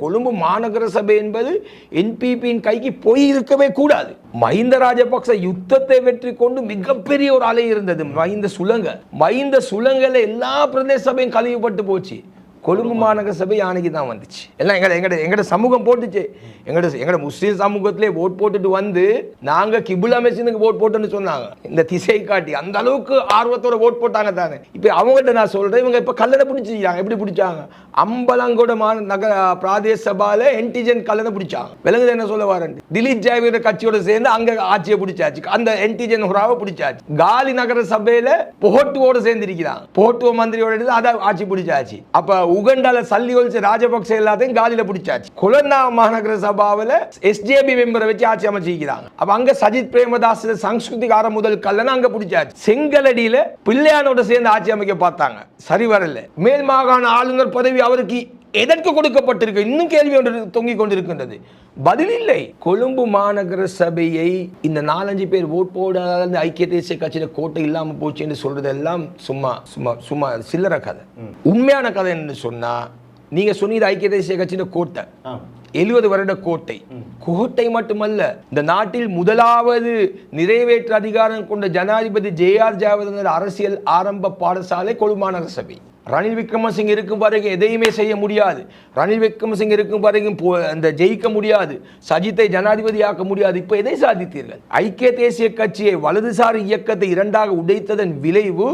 கொழும்பு மாநகர சபை என்பது என்பிபியின் கைக்கு போயிருக்கவே கூடாது. மஹிந்த ராஜபக்ச யுத்தத்தை வெற்றி கொண்டு மிகப்பெரிய ஒரு அலை இருந்தது. மஹிந்த சுலங்கல எல்லா பிரதேச சபையும் கழிவுபட்டு போச்சு. கொழும்பு மாநகர சபை யானைக்கு தான் வந்துச்சு. எல்லாம் எங்கட சமூகம் போட்டுச்சு. எங்கட முஸ்லீம் சமூகத்திலே ஓட் போட்டுட்டு வந்து நாங்க கிபுல் அமைச்சனுக்கு ஓட் போட்டோன்னு சொன்னாங்க. இந்த திசை காட்டி அந்த அளவுக்கு ஆர்வத்தோட ஓட் போட்டாங்க தானே. இப்ப அவங்ககிட்ட நான் சொல்றேன், இவங்க இப்ப கல்லணை பிடிச்சிருக்காங்க. எப்படி பிடிச்சாங்க? அம்பலங்கோட நகர பிராதேச சபால என்டிஜன் கல்லணை பிடிச்சாங்க. விலங்குது என்ன சொல்ல வரேன், திலீப் ஜாவியோட கட்சியோட சேர்ந்து அங்க ஆட்சியை பிடிச்சாச்சு. அந்த என்டிஜன் ஹுராவை பிடிச்சாச்சு. காலி நகர சபையில போட்டுவோட சேர்ந்து இருக்கிறாங்க. போட்டுவ மந்திரியோட அதை ஆட்சி பிடிச்சாச்சு. அப்ப உகண்டால சல்லி ஒழிச்சு ராஜபக்சே எல்லாத்தையும் காலில பிடிச்சாச்சு. கொலன்னா மாநகர சபாவில எஸ்ஜேபி மெம்பரை வச்சு ஆட்சி அமைச்சிருக்கிறாங்க. அப்ப அங்க சஜித் பிரேமதாஸ் சங்கஸ்கிருதிகார முதல் கல்லணை அங்க பிடிச்சாச்சு. செங்கலடியில பிள்ளையானோட சேர்ந்து ஆட்சி அமைக்க பார்த்தாங்க, சரி வரல. மேல் மாகாண ஆளுநர் பதவி அவருக்கு எதற்கு கொடுக்கப்பட்டிருக்கு? இன்னும் கேள்வி ஒன்று தொங்கிக் கொண்டிருக்கின்றது, பதில் இல்லை. கொழும்பு மாநகர சபையை இந்த 4-5 பேர் ஓட் போடாத ஐக்கிய தேசிய கட்சியில கோட்டை இல்லாம போச்சு என்று சொல்றதெல்லாம் சும்மா சில்லற கதை. உண்மையான கதை என்று சொன்னா, நீங்க சொன்னது ஐக்கிய தேசிய கட்சியில கோட்டை 70 வருட கோட்டை மட்டுமல்ல, இந்த நாட்டில் முதலாவது நிறைவேற்று அதிகாரம் கொண்ட ஜனாதிபதி ஜேஆர் ஜெயவர்தன அரசியல் ஆரம்ப பாடசாலை கொழும்பு மாநகர சபை. ரணில் விக்ரமசிங்க இருக்கும் வரைக்கும் எதையுமே செய்ய முடியாது. ரணில் விக்ரமசிங்க இருக்கும் வரைக்கும் அந்த ஜெயிக்க முடியாது. சஜித்தை ஜனாதிபதியாக்க முடியாது. இப்ப எதை சாதித்தீர்கள்? ஐக்கிய தேசிய கட்சியை வலதுசாரி இயக்கத்தை இரண்டாக உடைத்ததன் விளைவு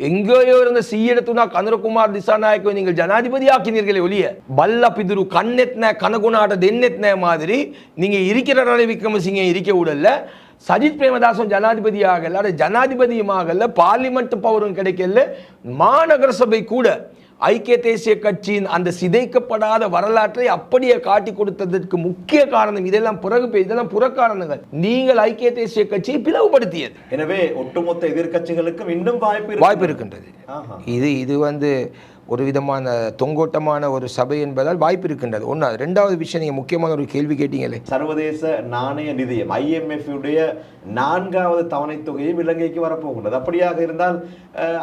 எங்கேயோ இருந்த சீயடத்துனா கந்தரகுமார் திசாநாயக்கை நீங்கள் ஜனாதிபதி ஆக்கினீர்களே ஒழிய பல்ல பிதுரு கண்ணெத்ன கனகுணாட்ட தென்னெத்ன மாதிரி நீங்க இருக்கிற ரணில் விக்ரமசிங்க இருக்க விடல. சஜித் பிரேமதாசன் ஜனாதிபதியாக ஜனாதிபதியுமாக பார்லிமெண்ட் பவரும் கிடைக்கல. மாநகர சபை கூட ஐக்கிய தேசிய கட்சியின் அந்த சிதைக்கப்படாத வரலாற்றை அப்படியே காட்டி கொடுத்ததற்கு முக்கிய காரணம் இதெல்லாம் புறக்காரணங்கள். நீங்கள் ஐக்கிய தேசிய கட்சியை பிளவுபடுத்தியது. எனவே ஒட்டுமொத்த எதிர்கட்சிகளுக்கும் இன்னும் வாய்ப்பு இருக்கின்றது. இது ஒரு விதமான தொங்கோட்டமான ஒரு சபை என்பதால் வாய்ப்பு இருக்கின்றது. ஒன்றாவது. ரெண்டாவது விஷயம், நீங்க முக்கியமான ஒரு கேள்வி கேட்டீங்களே, சர்வதேச நாணய நிதியம் IMF உடைய 4வது தவணை தொகையும் இலங்கைக்கு வரப்போகின்றது. அப்படியாக இருந்தால்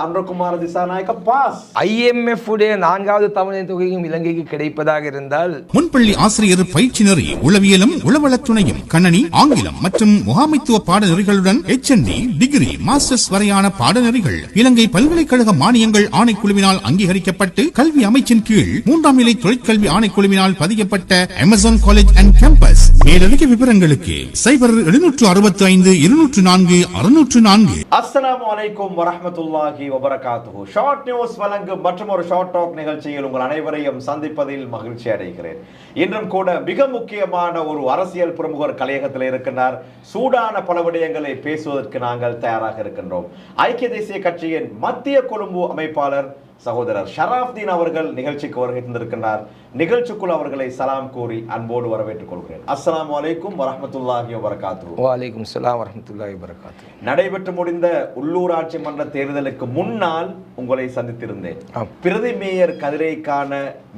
அன்றகுமார் திசாநாயக்க பாஸ். IMF உடைய 4வது தவணை தொகையும் இலங்கைக்கு கிடைப்பதாக இருந்தால், முன்பள்ளி ஆசிரியர் பயிற்சி நெறி உளவியலும் உளவளத் துணையும் கணனி ஆங்கிலம் மற்றும் முகாமைத்துவ பாடநெறிகளுடன் HND டிகிரி மாஸ்டர்ஸ் வரையான பாடநெறிகள் இலங்கை பல்கலைக்கழக மானியங்கள் ஆணைக்குழுவினால் அங்கீகரிக்க கல்வி அமைச்சின் கீழ் 3ஆம் நிலை தொழிற்கல்வி ஆணைக்குழுவினால் பதிக்கப்பட்ட அமேசான் காலேஜ் அண்ட் கேம்பஸ். மேலதிக விவரங்களுக்கு 0765-204-604. அஸ்ஸலாமு அலைக்கும் வரஹ்மத்துல்லாஹி வபரகாத்துஹு. ஷார்ட் நியூஸ் வழங்கும் மற்றும் ஒரு ஷார்ட் டாக் நிகழ்ச்சியில் உங்கள் அனைவரையும் சந்திப்பதில் மகிழ்ச்சி அடைகிறேன். இன்றும் கூட மிக முக்கியமான ஒரு அரசியல் பிரமுகர் கலையகத்தில் இருக்கின்றார். சூடான பல விடயங்களை பேசுவதற்கு நாங்கள் தயாராக இருக்கின்றோம். ஐக்கிய தேசிய கட்சியின் மத்திய கொழும்பு அமைப்பாளர் சகோதரர் ஷராஃப்தீன் அவர்கள் நிகழ்ச்சிக்கு வருகை தந்திருக்கின்றார். நிகழ்ச்சிக்குள் அவர்களை சலாம் கூறி அன்போடு வரவேற்றுக் கொள்கிறேன். அஸ்ஸலாமு அலைக்கும் வரஹ்மத்துல்லாஹி வபரகாத்துஹு. வஅலைக்கும் ஸலாம் வரஹ்மத்துல்லாஹி வபரகாத்துஹு. நடைபெற்று முடிந்த உள்ளூராட்சி மன்ற தேர்தலுக்கு முன்னால் உங்களை சந்தித்திருந்தேன். பிரதி மேயர் கதிரைக்கான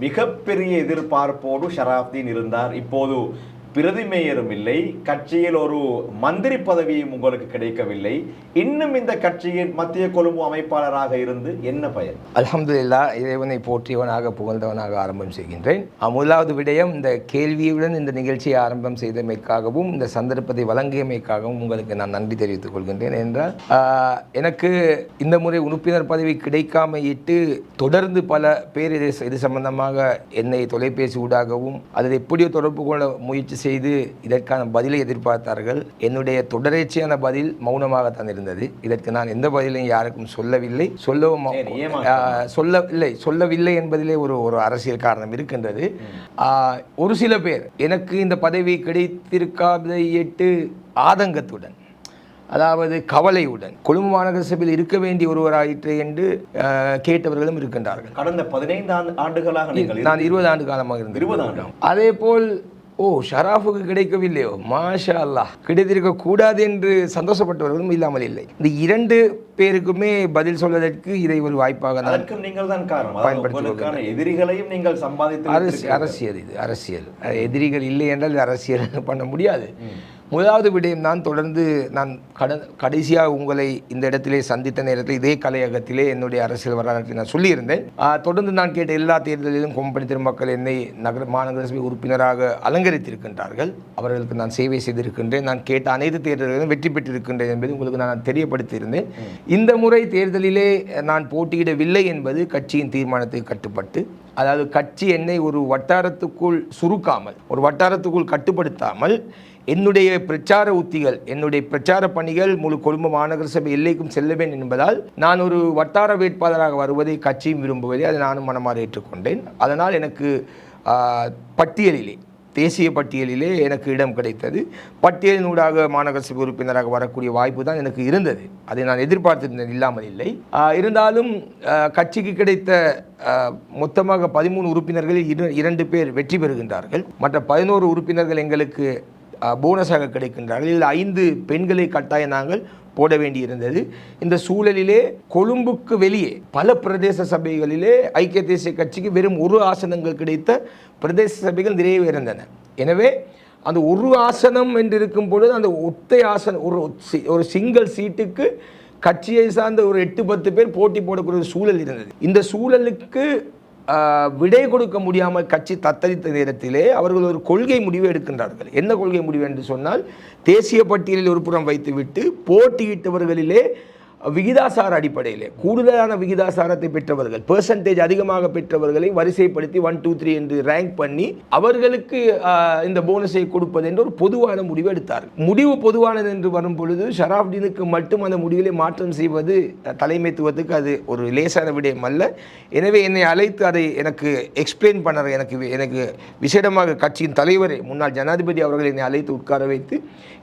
மிகப்பெரிய எதிர்பார்ப்போடு ஷராஃப்தீன் இருந்தார். இப்போது பிரதி மேயரும் இல்லை, கட்சியில் ஒரு மந்திரி பதவியும் உங்களுக்கு கிடைக்கவில்லை. இன்னும் இந்த கட்சியின் மத்திய கொழும்பு அமைப்பாளராக இருந்து என்ன பயன்? அல்ஹம்துலில்லாஹ், இறைவனை போற்றியவனாக புகழ்ந்தவனாக ஆரம்பம் செய்கின்றேன். முதலாவது விடயம், இந்த கேள்வியுடன் இந்த நிகழ்ச்சியை ஆரம்பம் செய்தமைக்காகவும் இந்த சந்தர்ப்பத்தை வழங்கியமைக்காகவும் உங்களுக்கு நான் நன்றி தெரிவித்துக் கொள்கின்றேன். என்றால் எனக்கு இந்த முறை உறுப்பினர் பதவி கிடைக்காமையிட்டு தொடர்ந்து பல பேர் இது சம்பந்தமாக என்னை தொலைபேசி ஊடாகவும் அதில் எப்படியோ தொடர்பு கொள்ள முயற்சி செய்து இதற்கான பதிலை எதிர்பார்த்தார்கள். என்னுடைய தொடர்ச்சியான பதில் மௌனமாகத்தான் இருந்தது. இதற்கு நான் எந்த பதிலையும் யாருக்கும் சொல்லவில்லை என்பதிலே ஒரு அரசியல் காரணம் இருக்கின்றது. ஒரு சில பேர் எனக்கு இந்த பதவி கிடைத்திருக்காதையிட்டு ஆதங்கத்துடன், அதாவது கவலையுடன், கொழும்பு மாநகர சபையில் இருக்க வேண்டிய ஒருவராயிற்று என்று கேட்டவர்களும் இருக்கின்றார்கள். கடந்த 15 ஆண்டுகளாக நான் 20 ஆண்டு காலமாக இருந்தேன். அதே போல் ஷராஃபுக்கு கிடைக்கவில்லையோ, மாஷா அல்லாஹ், கிடைத்திருக்க கூடாது என்று சந்தோஷப்பட்டவர்களும் இல்லாமல் இல்லை. இந்த 2 பேருக்குமே பதில் சொல்வதற்கு இதை ஒரு வாய்ப்பாக பயன்படுத்தி எதிரிகளையும் நீங்கள் சம்பாதித்து அரசியல் எதிரிகள் இல்லை என்றால் அரசியல் பண்ண முடியாது. முதலாவது விடயம் தான் தொடர்ந்து நான் கடைசியாக உங்களை இந்த இடத்திலே சந்தித்த நேரத்தில் இதே கலையகத்திலே என்னுடைய அரசியல் வரலாற்றை நான் சொல்லியிருந்தேன். தொடர்ந்து நான் கேட்ட எல்லா தேர்தலிலும் கொம்பனி திருமக்கள் என்னை மாநகர சபை உறுப்பினராக அலங்கரித்திருக்கின்றார்கள். அவர்களுக்கு நான் சேவை செய்திருக்கின்றேன். நான் கேட்ட அனைத்து தேர்தல்களிலும் வெற்றி பெற்றிருக்கின்றேன் என்பது உங்களுக்கு நான் தெரியப்படுத்தியிருந்தேன். இந்த முறை தேர்தலிலே நான் போட்டியிடவில்லை என்பது கட்சியின் தீர்மானத்துக்கு கட்டுப்பட்டு, அதாவது கட்சி என்னை ஒரு வட்டாரத்துக்குள் சுருக்காமல், ஒரு வட்டாரத்துக்குள் கட்டுப்படுத்தாமல், என்னுடைய பிரச்சார உத்திகள், என்னுடைய பிரச்சார பணிகள் முழு கொழும்பு மாநகர சபை எல்லைக்கும் செல்ல வேண்டும் என்பதால் நான் ஒரு வட்டார வேட்பாளராக வருவதை கட்சியும் விரும்புவதை அதை நானும் மனமாற ஏற்றுக்கொண்டேன். அதனால் எனக்கு பட்டியலிலே, தேசிய பட்டியலிலே எனக்கு இடம் கிடைத்தது. பட்டியலினூடாக மாநகர சபை உறுப்பினராக வரக்கூடிய வாய்ப்பு தான் எனக்கு இருந்தது. அதை நான் எதிர்பார்த்திருந்தேன், இல்லாமல் இல்லை. இருந்தாலும் கட்சிக்கு கிடைத்த மொத்தமாக 13 உறுப்பினர்களில் 2 பேர் வெற்றி பெறுகின்றார்கள். மற்ற 11 உறுப்பினர்கள் எங்களுக்கு போனஸாக கிடைக்கின்றார்கள். இதில் 5 பெண்களை கட்டாயம் நாங்கள் போட வேண்டியிருந்தது. இந்த சூழலிலே கொழும்புக்கு வெளியே பல பிரதேச சபைகளிலே ஐக்கிய தேசிய கட்சிக்கு வெறும் 1 ஆசனங்கள் கிடைத்த பிரதேச சபைகள் நிறைய இருந்தன. எனவே அந்த 1 ஆசனம் என்று இருக்கும் பொழுது அந்த ஒற்றை ஆசனம், ஒரு சிங்கிள் சீட்டுக்கு கட்சியை சார்ந்த ஒரு 8-10 பேர் போட்டி போடக்கூடிய சூழல் இருந்தது. இந்த சூழலுக்கு விடை கொடுக்க முடியாமல் கட்சி தத்தளித்த நேரத்திலே அவர்கள் ஒரு கொள்கை முடிவு எடுக்கின்றார்கள். என்ன கொள்கை முடிவு என்று சொன்னால், தேசிய பட்டியலில் ஒரு புறம் வைத்துவிட்டு போட்டியிட்டவர்களிலே விகிதாசார அடிப்படையிலே கூடுதலான விகிதாசாரத்தை பெற்றவர்கள், பெர்சன்டேஜ் அதிகமாக பெற்றவர்களை வரிசைப்படுத்தி 1, 2, 3 என்று ரேங்க் பண்ணி அவர்களுக்கு இந்த போனஸை கொடுப்பது என்று ஒரு பொதுவான முடிவு எடுத்தார். முடிவு பொதுவானது என்று வரும் பொழுது ஷராஃப்தீனுக்கு மட்டும் அந்த முடிவிலே மாற்றம் செய்வது தலைமைத்துவத்துக்கு அது ஒரு லேசான விடயம் அல்ல. எனவே என்னை அழைத்து அதை எனக்கு எக்ஸ்பிளைன் பண்ண எனக்கு விசேடமாக கட்சியின் தலைவரை, முன்னாள் ஜனாதிபதி அவர்கள் என்னை அழைத்து உட்கார வைத்து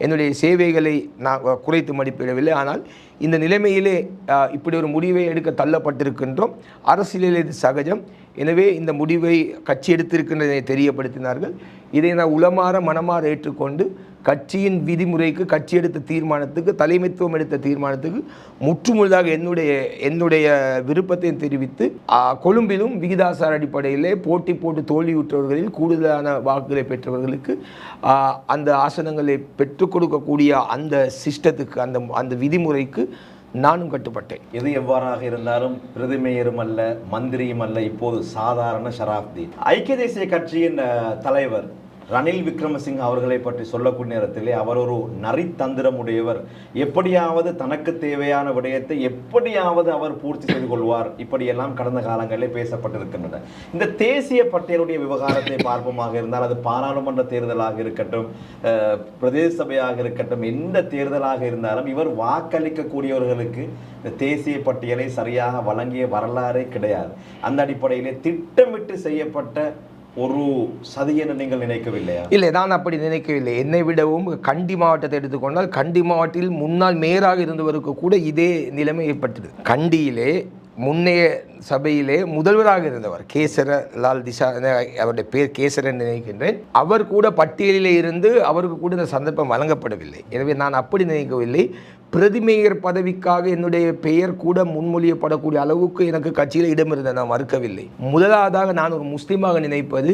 என்னுடைய சேவைகளை நான் குறைத்து மதிப்பிடவில்லை. ஆனால் இந்த நிலைமையிலே இப்படி ஒரு முடிவை எடுக்க தள்ளப்பட்டிருக்கின்றோம். அரசியலில் இது சகஜம். எனவே இந்த முடிவை கட்சி எடுத்திருக்கின்றதை தெரியப்படுத்தினார்கள். இதை நான் உளமாற மனமாற ஏற்றுக்கொண்டு கட்சியின் விதிமுறைக்கு, கட்சி எடுத்த தீர்மானத்துக்கு, தலைமைத்துவம் எடுத்த தீர்மானத்துக்கு முற்றுமுழுதாக என்னுடைய விருப்பத்தை தெரிவித்து கொழும்பிலும் விகிதாசார அடிப்படையிலே போட்டி போட்டு தோல்வியுற்றவர்களில் கூடுதலான வாக்குகளை பெற்றவர்களுக்கு அந்த ஆசனங்களை பெற்றுக் கொடுக்கக்கூடிய அந்த சிஸ்டத்துக்கு, அந்த விதிமுறைக்கு நானும் கட்டுப்பட்டேன். எது எவ்வாறாக இருந்தாலும் பிரதிமேயரும் அல்ல, மந்திரியும் அல்ல, இப்போது சாதாரண ஷராஃப்தீன். ஐக்கிய தேசிய கட்சியின் தலைவர் ரணில் விக்ரமசிங்க அவர்களை பற்றி சொல்லக்கூடிய நேரத்திலே அவர் ஒரு நரித்தந்திரமுடையவர். எப்படியாவது தனக்கு தேவையான விடயத்தை எப்படியாவது அவர் பூர்த்தி செய்து கொள்வார், இப்படியெல்லாம் கடந்த காலங்களிலே பேசப்பட்டிருக்கின்றன. இந்த தேசிய பட்டியலுடைய விவகாரத்தை பார்ப்போமாக இருந்தால், அது பாராளுமன்ற தேர்தலாக இருக்கட்டும், பிரதேச சபையாக இருக்கட்டும், எந்த தேர்தலாக இருந்தாலும் இவர் வாக்களிக்கக்கூடியவர்களுக்கு இந்த தேசிய பட்டியலை சரியாக வழங்கிய வரலாறே கிடையாது. அந்த அடிப்படையிலே திட்டமிட்டு செய்யப்பட்ட ஒரு சதி என நீங்கள் நினைக்கவில்லையா? இல்லை, நான் அப்படி நினைக்கவில்லை. என்னை விடவும் கண்டி மாவட்டத்தை எடுத்துக்கொண்டால், கண்டி மாவட்டத்தில் முன்னாள் மேயராக இருந்தவருக்கு கூட இதே நிலைமை ஏற்பட்டது. கண்டியிலே முன்னைய சபையிலே முதல்வராக இருந்தவர் கேசரலால் திசா, அவருடைய பேர் கேசரன் நினைக்கின்றேன், அவர் கூட பட்டியலிலே இருந்து அவருக்கு கூட இந்த சந்தர்ப்பம் வழங்கப்படவில்லை. எனவே நான் அப்படி நினைக்கவில்லை. பிரதிமேயர் பதவிக்காக என்னுடைய பெயர் கூட முன்மொழியப்படக்கூடிய அளவுக்கு எனக்கு கட்சியில் இடம் இருந்ததை நான் மறுக்கவில்லை. முதலாவதாக நான் ஒரு முஸ்லீமாக நினைப்பது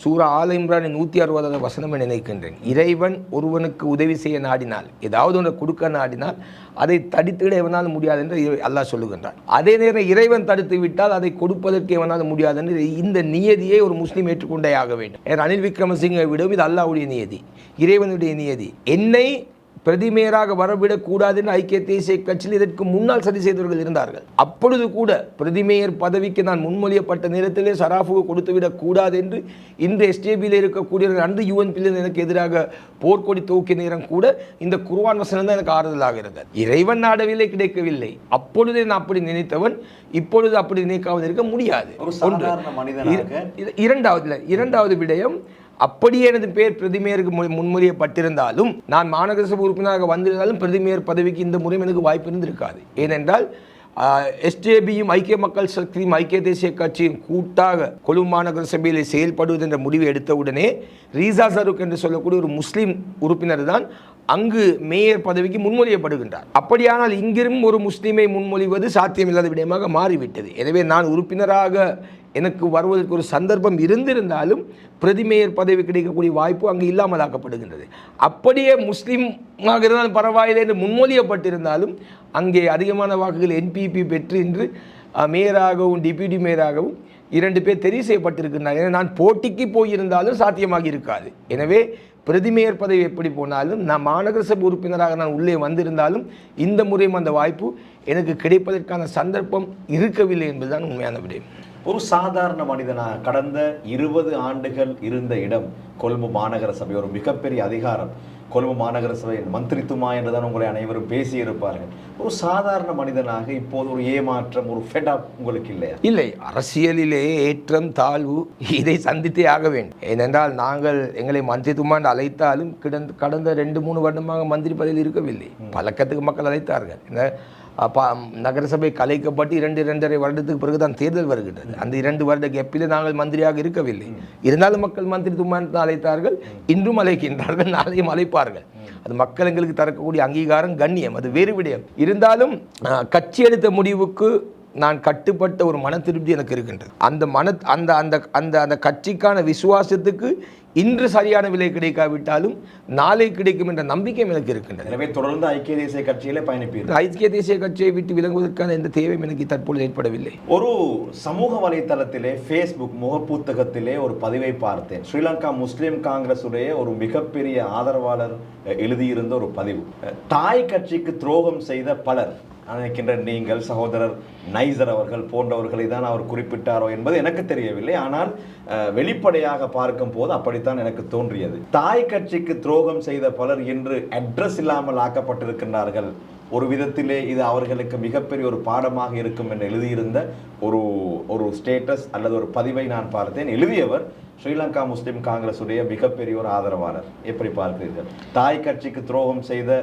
சூரா ஆல் இம்ரானின் 160வது வசனமே நினைக்கின்றேன். இறைவன் ஒருவனுக்கு உதவி செய்ய நாடினால், ஏதாவது ஒன்று கொடுக்க நாடினால் அதை தடுத்துவிட எவனால் முடியாது என்று அல்லாஹ் சொல்லுகின்றான். அதே நேரம் இறைவன் தடுத்து விட்டால் அதை கொடுப்பதற்கு எவனால் முடியாது என்று இந்த நியதியை ஒரு முஸ்லீம் ஏற்றுக்கொண்டே ஆக வேண்டும். ரணில் விக்ரமசிங்கை விடவும் இது அல்லாஹ்வுடைய நியதி, இறைவனுடைய நியதி. என்னை பிரதிமேயராக வரவிடக்கூடாது என்று ஐக்கிய தேசிய கட்சியில் இதற்கு முன்னால் சதி செய்தவர்கள் இருந்தார்கள். அப்பொழுது கூட பிரதிமேயர் பதவிக்கு நான் முன்மொழியப்பட்ட நேரத்திலே ஷராஃபுக்கு கொடுத்துவிடக் கூடாது என்று இன்று எஸ்டேபியில் இருக்கக்கூடியவர்கள் அன்று யூஎன்பியில் எனக்கு எதிராக போர்க்கொடி தூக்கிய நேரம் கூட இந்த குர்ஆன் வசனம் தான் எனக்கு ஆறுதலாக இருந்தது. இறைவன் நாடவில்லை, கிடைக்கவில்லை. அப்பொழுதே நான் அப்படி நினைத்தவன் இப்பொழுது அப்படி நினைக்காமல் இருக்க முடியாது. இரண்டாவது விடயம், அப்படியே எனது பேர் பிரதிமேயருக்கு முன்மொழியப்பட்டிருந்தாலும், நான் மாநகர சபை உறுப்பினராக வந்திருந்தாலும் பிரதிமேயர் பதவிக்கு இந்த முறை எனக்கு வாய்ப்பு இருந்திருக்காது. ஏனென்றால் எஸ்ஜேபியும் ஐக்கிய மக்கள் சக்தியும் ஐக்கிய தேசிய கட்சியும் கூட்டாக கொழும்பு மாநகர சபையில் செயல்படுவது என்ற முடிவை எடுத்தவுடனே ரீசா சருக் என்று சொல்லக்கூடிய ஒரு முஸ்லீம் உறுப்பினர் தான் அங்கு மேயர் பதவிக்கு முன்மொழியப்படுகின்றார். அப்படியானால் இங்கிரும் ஒரு முஸ்லீமை முன்மொழிவது சாத்தியமில்லாத விடயமாக மாறிவிட்டது. எனவே நான் உறுப்பினராக எனக்கு வருவதற்கு ஒரு சந்தர்ப்பம் இருந்திருந்தாலும் பிரதி மேயர் பதவி கிடைக்கக்கூடிய வாய்ப்பு அங்கு இல்லாமலாக்கப்படுகின்றது. அப்படியே முஸ்லீமாக இருந்தாலும் பரவாயில்லை என்று முன்மொழியப்பட்டிருந்தாலும் அங்கே அதிகமான வாக்குகள் என்பிபி பெற்று இன்று மேயராகவும் டிப்யூட்டி மேயராகவும் 2 பேர் தெரிவு செய்யப்பட்டிருக்கின்றனர். எனவே நான் போட்டிக்கு போயிருந்தாலும் சாத்தியமாக இருக்காது. எனவே பிரதி மேயர் பதவி எப்படி போனாலும் நான் மாநகர சபை உறுப்பினராக நான் உள்ளே வந்திருந்தாலும் இந்த முறையும் அந்த வாய்ப்பு எனக்கு கிடைப்பதற்கான சந்தர்ப்பம் இருக்கவில்லை என்பதுதான் உண்மையான விடயம். ஒரு சாதாரண மனிதனாக கடந்த 20 ஆண்டுகள் இருந்த இடம் கொழும்பு மாநகர சபை, ஒரு மிகப்பெரிய அதிகாரம். கொழும்பு மாநகர சபையின் மந்திரித்துவமா என்றுதான் உங்களை அனைவரும் பேசியிருப்பார்கள். ஒரு சாதாரண மனிதனாக இப்போது ஒரு ஏமாற்றம், ஒரு ஃபெட்-அப் உங்களுக்கு இல்லையா? இல்லை, அரசியலிலே ஏற்றம் தாழ்வு இதை சந்தித்தே ஆக வேண்டும். ஏனென்றால் நாங்கள் எங்களை மந்திரித்துவமாக அழைத்தாலும் கடந்த 2-3 வருடமாக மந்திரி பதவியில் இருக்கவில்லை. பழக்கத்துக்கு மக்கள் அழைத்தார்கள். நகரசபை கலைக்கப்பட்டு 2-2.5 வருடத்துக்கு பிறகுதான் தேர்தல் வருகின்றது. அந்த 2 வருட கேப்பிலே நாங்கள் மந்திரியாக இருக்கவில்லை. இருந்தாலும் மக்கள் மந்திரித்துவமாக அழைத்தார்கள், இன்றும் அழைக்கின்றார்கள், நாளையும் அழைப்பார்கள். அது மக்கள் எங்களுக்கு தரக்கூடிய அங்கீகாரம், கண்ணியம், அது வேறு விடயம். இருந்தாலும் கட்சி எடுத்த முடிவுக்கு நான் கட்டுப்பட்ட ஒரு மன திருப்தி எனக்கு இருக்கின்றது. அந்த கட்சிக்கான விசுவாசத்துக்கு இன்று சரியான விலை கிடைக்காவிட்டாலும் நாளை கிடைக்கும் என்ற நம்பிக்கை எனக்கு இருக்கின்றது. எனவே தொடர்ந்து ஐக்கிய தேசிய கட்சியிலே பயணிப்பீர்கள். ஐக்கிய தேசிய கட்சியை விட்டு விலகுவதற்கான எந்த தேவையும் எனக்கு தற்பொழுது ஏற்படவில்லை. ஒரு சமூக வலைத்தளத்திலே, ஃபேஸ்புக் முகப்புத்தகத்திலே ஒரு பதிவை பார்த்தேன். ஸ்ரீலங்கா முஸ்லிம் காங்கிரஸ் உடைய ஒரு மிகப்பெரிய ஆதரவாளர் எழுதியிருந்த ஒரு பதிவு. தாய் கட்சிக்கு துரோகம் செய்த பலர், நினைக்கின்ற நீங்கள், சகோதரர் நைசர் அவர்கள் போன்றவர்களை தான் அவர் குறிப்பிட்டாரோ என்பது எனக்கு தெரியவில்லை. ஆனால் வெளிப்படையாக பார்க்கும் போது அப்படித்தான் எனக்கு தோன்றியது. தாய் கட்சிக்கு துரோகம் செய்த பலர் இன்று அட்ரஸ் இல்லாமல் ஆக்கப்பட்டிருக்கின்றார்கள். ஒரு விதத்திலே இது அவர்களுக்கு மிகப்பெரிய ஒரு பாடமாக இருக்கும் என்று எழுதியிருந்த ஒரு ஸ்டேட்டஸ் அல்லது ஒரு பதிவை நான் பார்த்தேன். எழுதியவர் ஸ்ரீலங்கா முஸ்லிம் காங்கிரஸ் உடைய மிகப்பெரிய ஒரு ஆதரவாளர். எப்படி பார்க்கிறீர்கள்? தாய் கட்சிக்கு துரோகம் செய்த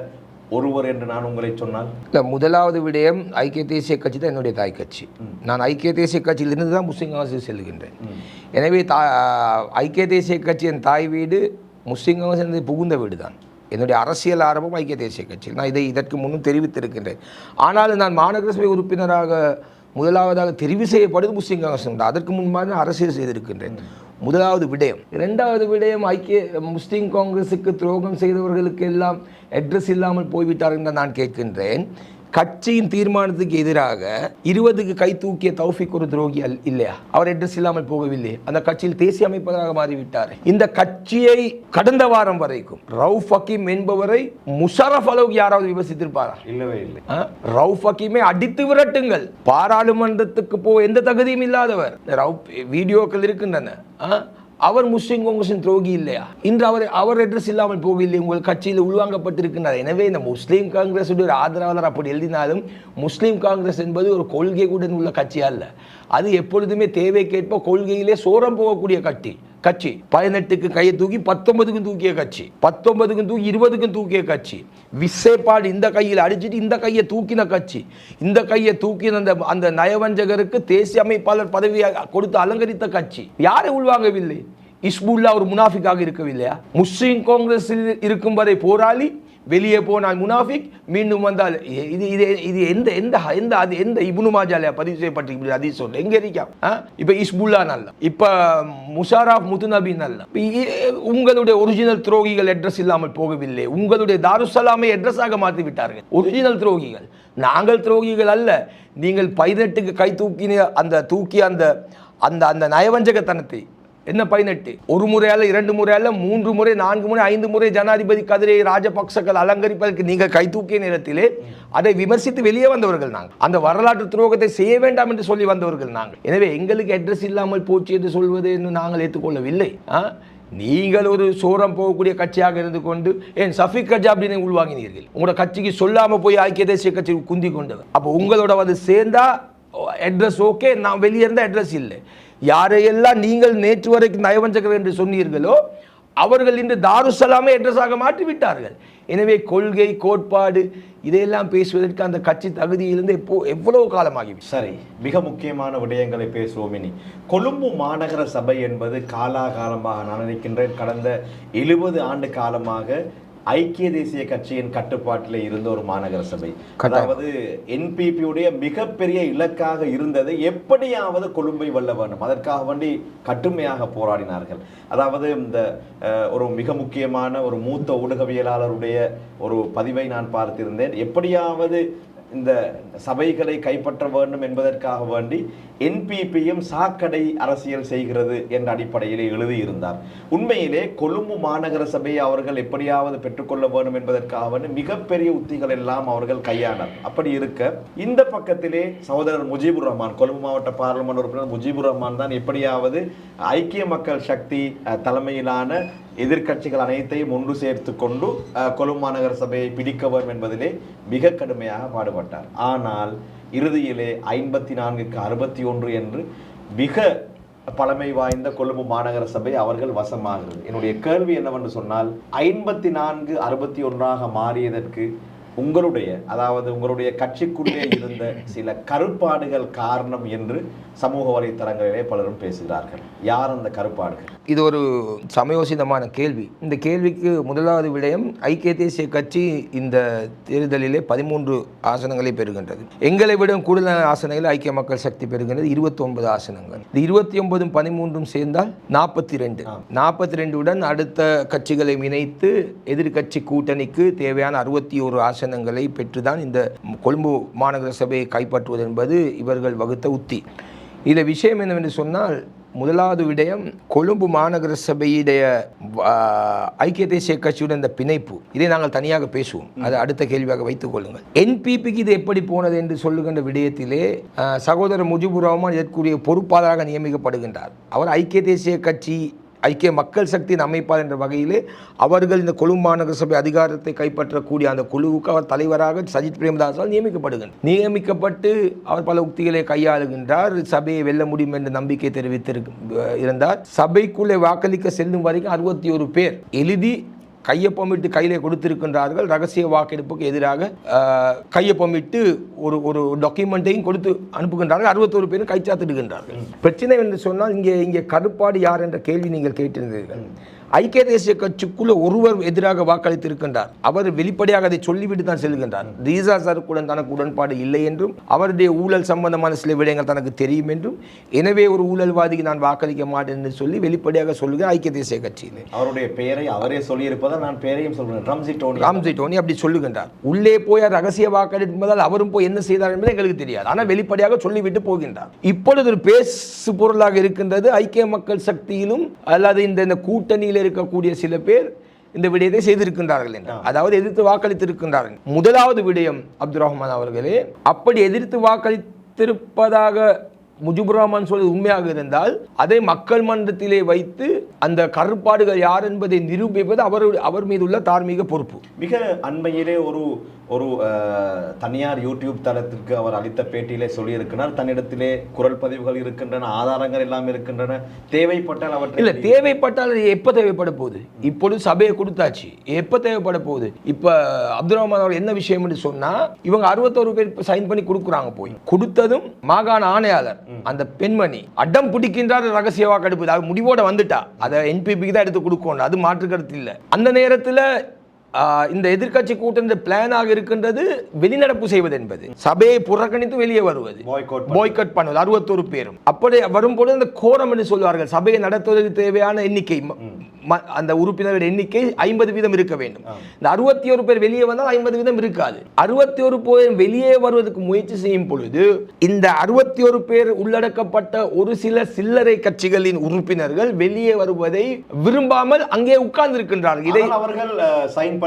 ஒருவர் என்று நான் உங்களை சொன்னால்? இல்லை, முதலாவது விடயம் ஐக்கிய தேசிய கட்சி தான் என்னுடைய தாய் கட்சி. நான் ஐக்கிய தேசிய கட்சியிலிருந்து தான் முஸ்லீம் காங்கிரஸ் செல்கின்றேன். எனவே ஐக்கிய தேசிய கட்சி என் தாய் வீடு, முஸ்லீம் காங்கிரஸ் புகுந்த வீடு தான். என்னுடைய அரசியல் ஆரம்பம் ஐக்கிய தேசிய கட்சி. நான் இதற்கு முன்னும் தெரிவித்திருக்கின்றேன். ஆனாலும் நான் மாநகர சபை உறுப்பினராக முதலாவதாக தெரிவு செய்யப்படுவது முஸ்லீம் காங்கிரஸ் தான். அதற்கு முன்பாக அரசியல் செய்திருக்கின்றேன். முதலாவது விடயம். 2வது விடயம், ஐக்கிய முஸ்லீம் காங்கிரஸுக்கு துரோகம் செய்தவர்களுக்கு எல்லாம் அட்ரஸ் இல்லாமல் போய்விட்டார்கள் என்று நான் கேட்கின்றேன். கட்சியின் தீர்மானத்துக்கு எதிராக 20க்கு கை தூக்கிய தௌஃபிக் ஒரு துரோகி இல்லையா? அவர் அட்ரஸ் இல்லாமல் போகவில்லை. அந்த கட்சியில் தேசிய அமைப்பதாக மாறிவிட்டார். இந்த கட்சியை கடந்த வாரம் வரைக்கும் ரவுஃப் ஹக்கீம் என்பவரை முஷரஃப் அளவுக்கு யாராவது விமர்சித்திருப்பாரா? இல்லவே இல்லை. ரவுஃப் ஹக்கீமை அடித்து விரட்டுங்கள். பாராளுமன்றத்துக்கு எந்த தகுதியும் இல்லாதவர். வீடியோக்கள் இருக்கின்றன. அவர் முஸ்லீம் காங்கிரஸின் துரோகி இல்லையா? இன்று அவர் அட்ரஸ் இல்லாமல் போகவில்லை, உங்கள் கட்சியில் உள்வாங்கப்பட்டிருக்கின்றார். எனவே இந்த முஸ்லீம் காங்கிரஸ் ஒரு ஆதரவாளர் அப்படி எழுதினாலும் முஸ்லீம் காங்கிரஸ் என்பது ஒரு கொள்கையுடன் உள்ள கட்சி அல்ல. அது எப்பொழுதுமே தேவைக்கேற்ப கொள்கையிலே சோரம் போகக்கூடிய கட்சி. 18க்கு கையை தூக்கி 19க்கும் தூக்கிய கட்சி, 19க்கும் தூக்கி 20க்கும் தூக்கிய கட்சி. விசேப்பாடு இந்த கையில் அடிச்சுட்டு இந்த கையை தூக்கின கட்சி. இந்த கையை தூக்கின அந்த நயவஞ்சகருக்கு தேசிய அமைப்பாளர் பதவியை கொடுத்து அலங்கரித்த கட்சி. யாரை உள்வாங்கவில்லை? இஸ்புல்லா ஒரு முனாஃபிக்காக இருக்கவில்லையா? முஸ்லீம் காங்கிரஸில் இருக்கும் வரை போராளி, வெளியே போனால் முனாஃபிக், மீண்டும் வந்தால் இது எந்த இப்னு மாஜால பதிவு செய்யப்பட்டிருக்கிறது? ஹதீஸ் சொல்ல எங்க இருக்கா? இப்ப இஸ்புல்லா நல்ல, இப்ப முஷாரஃப் முத்துநபி நல்ல. உங்களுடைய ஒரிஜினல் துரோகிகள் அட்ரஸ் இல்லாமல் போகவில்லை. உங்களுடைய தாருசலாமை அட்ரஸாக மாற்றி விட்டார்கள் ஒரிஜினல் துரோகிகள். நாங்கள் துரோகிகள் அல்ல. நீங்கள் 18க்கு கை தூக்கின அந்த நயவஞ்சகத்தனத்தை, என்ன 18? ஒரு முறை அல்ல, 2 முறை அல்ல, 3 முறை, 4 முறை, 5 முறை ஜனாதிபதி கதிரை ராஜபக்சர்கள் அலங்கரிப்பதற்கு நீங்கள் கை தூக்கிய நேரத்திலே அதை விமர்சித்து வெளியே வந்தவர்கள் நாங்கள். அந்த வரலாற்று துரோகத்தை செய்ய வேண்டாம் என்று சொல்லி வந்தவர்கள் நாங்கள். எனவே எங்களுக்கு அட்ரஸ் இல்லாமல் போச்சு என்று சொல்வது என்று நாங்கள் ஏற்றுக்கொள்ளவில்லை. நீங்கள் ஒரு சோரம் போகக்கூடிய கட்சியாக இருந்து கொண்டு ஏன் சஃபிக் கஜாப்டினை உள்வாங்கினீர்கள்? உங்களோட கட்சிக்கு சொல்லாமல் போய் ஐக்கிய தேசிய கட்சி குந்தி கொண்டவர். அப்போ உங்களோட வந்து சேர்ந்தா அட்ரஸ் ஓகே, நான் வெளியே இருந்தால் அட்ரஸ் இல்லை. யாரையெல்லாம் நீங்கள் நேற்று வரைக்கும் நயவஞ்சகர் என்று சொன்னீர்களோ அவர்கள் இன்று தாருசலாமை அட்ரஸாக மாற்றிவிட்டார்கள். எனவே கொள்கை, கோட்பாடு இதையெல்லாம் பேசுவதற்கு அந்த கட்சி தகுதியிலிருந்து எவ்வளவு காலமாகி. சரி, மிக முக்கியமான விடயங்களை பேசுவோம். இனி கொழும்பு மாநகர சபை என்பது காலாகாலமாக, நான் நினைக்கின்றேன் கடந்த 70 ஆண்டு காலமாக ஐக்கிய தேசிய கட்சியின் கட்டுப்பாட்டில் இருந்த ஒரு மாநகர சபை. அதாவது என்பிபியுடைய மிகப்பெரிய இலக்காக இருந்தது எப்படியாவது கொழும்பை வெல்ல வேண்டும். அதற்காக வேண்டி கடுமையாக போராடினார்கள். அதாவது இந்த ஒரு மிக முக்கியமான ஒரு மூத்த ஊடகவியலாளருடைய ஒரு பதிவை நான் பார்த்திருந்தேன். எப்படியாவது இந்த சபைகளை கைப்பற்ற வேண்டும் என்பதற்காக வேண்டி என்பிபியும் சாக்கடை அரசியல் செய்கிறது என்ற அடிப்படையிலே எழுதியிருந்தார். உண்மையிலே கொழும்பு மாநகர சபையை அவர்கள் எப்படியாவது பெற்றுக்கொள்ள வேண்டும் என்பதற்காக வேண்டி மிகப்பெரிய உத்திகள் எல்லாம் அவர்கள் கையாண்டார். அப்படி இருக்க இந்த பக்கத்திலே சகோதரர் முஜிபுர் ரஹ்மான், கொழும்பு மாவட்ட பாராளுமன்ற உறுப்பினர் முஜிபுர் ரஹ்மான் தான் எப்படியாவது ஐக்கிய மக்கள் சக்தி தலைமையிலான எதிர்கட்சிகள் அனைத்தையும் ஒன்று சேர்த்து கொண்டு கொழும்பு மாநகர சபையை பிடிக்க வேண்டும் என்பதிலே மிக கடுமையாக பாடுபட்டார். ஆனால் இறுதியிலே 54க்கு 61 என்று மிக பழமை வாய்ந்த கொழும்பு மாநகர சபை அவர்கள் வசமாகிறது. என்னுடைய கேள்வி என்னவென்று சொன்னால் 54-61 மாறியதற்கு உங்களுடைய கட்சிக்குள்ளே இருந்த சில கருப்பாடுகள் காரணம் என்று சமூக வலைத்தளங்களிலே பலரும் பேசுகிறார்கள். யார் அந்த கருப்பாடுகள்? இது ஒரு சமயோசிதமான கேள்வி. இந்த கேள்விக்கு முதலாவது விடயம், ஐக்கிய தேசிய கட்சி இந்த தேர்தலிலே 13 ஆசனங்களை பெறுகின்றது. எங்களை விட கூடுதலான ஆசனங்களை ஐக்கிய மக்கள் சக்தி பெறுகின்றது, 29 ஆசனங்கள். இந்த 29 13 சேர்ந்தால் 42. 42உடன் அடுத்த கட்சிகளை இணைத்து எதிர்கட்சி கூட்டணிக்கு தேவையான 61 ஆசனங்களை பெற்றுதான் இந்த கொழும்பு மாநகர சபையை கைப்பற்றுவது என்பது இவர்கள் வகுத்த உத்தி. இதில் விஷயம் என்னவென்று சொன்னால், முதலாவது விடயம், கொழும்பு மாநகர சபையுடைய ஐக்கிய தேசிய கட்சியுடன் இந்த பிணைப்பு, இதை நாங்கள் தனியாக பேசுவோம், அதை அடுத்த கேள்வியாக வைத்துக் கொள்ளுங்கள். என்பிபிக்கு இது எப்படி போனது என்று சொல்லுகின்ற விடயத்திலே சகோதரர் முஜிபுர் ரஹ்மான் இதற்குரிய பொறுப்பாளராக நியமிக்கப்படுகின்றார். அவர் ஐக்கிய தேசிய கட்சி ஐக்கிய மக்கள் சக்தியின் அமைப்பாளர் என்ற வகையிலே அவர்கள் இந்த கொழும்பு மாநகர சபை அதிகாரத்தை கைப்பற்றக்கூடிய அந்த குழுவுக்கு அவர் தலைவராக சஜித் பிரேமதாசால் நியமிக்கப்பட்டு அவர் பல உக்திகளை கையாளுகின்றார். சபையை வெல்ல முடியும் என்ற நம்பிக்கை தெரிவித்திருந்தார். சபைக்குள்ளே வாக்களிக்க செல்லும் வரைக்கும் 61 பேர் எழுதி கையொப்பமிட்டு கையிலே கொடுத்திருக்கின்றார்கள். ரகசிய வாக்கெடுப்புக்கு எதிராக கையொப்பமிட்டு ஒரு டாக்குமெண்ட்டையும் கொடுத்து அனுப்புகின்றார்கள். 61 பேரும் கைச்சாத்திடுகின்றார்கள். பிரச்சனை என்று சொன்னால் இங்கே கருப்பாடு யார் என்ற கேள்வி நீங்கள் கேட்டிருந்தீர்கள். ஐக்கிய தேசிய கட்சிக்குள்ள ஒருவர் எதிராக வாக்களித்திருக்கின்றார். அவர் வெளிப்படையாக அதை சொல்லிவிட்டு தான் செல்கின்றார். ரீசா சருக்குடன் தனக்கு உடன்பாடு இல்லை என்றும் அவருடைய ஊழல் சம்பந்தமான சில விடயங்கள் தனக்கு தெரியும் என்றும், எனவே ஒரு ஊழல்வாதிக்கு நான் வாக்களிக்க மாட்டேன் என்று சொல்லி வெளிப்படையாக சொல்லுகிற ஐக்கிய தேசிய கட்சியில் அவருடைய பெயரை அவரே சொல்லியிருப்பதால் நான் பெயரையும் சொல்கிறேன், ராம்ஜி டோனி அப்படி சொல்லுகின்றார். உள்ளே போய் ரகசிய வாக்களிப்பதால் அவரும் போய் என்ன செய்தார் என்பது எங்களுக்கு தெரியாது. ஆனால் வெளிப்படையாக சொல்லிவிட்டு போகின்றார். இப்பொழுது ஒரு பேசு பொருளாக இருக்கின்றது ஐக்கிய மக்கள் சக்தியிலும் அல்லது இந்த கூட்டணியில் இருக்கக்கூடிய சில பேர் இந்த விடயத்தை செய்திருக்கின்றார்கள் என்று, அதாவது எதிர்த்து வாக்களித்திருக்கின்றார்கள். முதலாவது விடயம் அப்துல் ரஹ்மான் அவர்களே, அப்படி எதிர்த்து வாக்களித்திருப்பதாக முஜிபுர் ரஹ்மான் சொல்வது உண்மையாக இருந்தால் அதை மக்கள் மன்றத்திலே வைத்து அந்த கருப்பாடுகள் யார் என்பதை நிரூபிப்பது அவர் மீது உள்ள தார்மீக பொறுப்பு. மிக அண்மையிலே ஒரு தனியார் யூடியூப் தளத்திற்கு அவர் அளித்த பேட்டியிலே சொல்லியிருக்கிறார், தன்னிடத்திலே குரல் பதிவுகள் இருக்கின்றன, ஆதாரங்கள் எல்லாம் இருக்கின்றன, தேவைப்பட்டால் அவர் இல்லை, தேவைப்பட்டால் எப்போ தேவைப்பட போகுது? இப்பொழுது சபையை கொடுத்தாச்சு, எப்போ தேவைப்பட போகுது? இப்போ அப்துல் ரஹ்மான் அவர் என்ன விஷயம் என்று சொன்னால், இவங்க 61 பேர் சைன் பண்ணி கொடுக்குறாங்க. போய் கொடுத்ததும் மாகாண ஆணையாளர் அந்த பெண்மணி அடம் பிடிக்கின்றார் ரகசிய வாக்கெடுப்பு. அது முடிவோட வந்துட்டா அதை என்பிபிக்கு தான் எடுத்து கொடுக்கணும், அது மாற்று கருத்து இல்லை. அந்த நேரத்தில் இந்த எதிர்கட்சி கூட்டணி பிளானாக இருக்கின்றது வெளிநடப்பு செய்வது என்பது, சபையை புறக்கணித்து வெளியே வருவது, பாய்காட் பண்ணுவது 61 பேரும். அப்படி வரும்போது அந்த கோரம் என்று சொல்வார்கள், சபையை நடத்துவதற்கு தேவையான எண்ணிக்கை, அந்த உறுப்பினர்கள் எண்ணிக்கை 50% இருக்க வேண்டும். இந்த 61 பேர் வெளியே வந்தால் 50% இருக்காது. 61 பேர் வெளியே வருவதற்கு முயற்சி செய்யும் பொழுது இந்த 61 பேர் உள்ளடக்கப்பட்ட ஒரு சில சில்லறை கட்சிகளின் உறுப்பினர்கள் வெளியே வருவதை விரும்பாமல் அங்கே உட்கார்ந்து இருக்கின்றார்கள். இதை அவர்கள் சைன்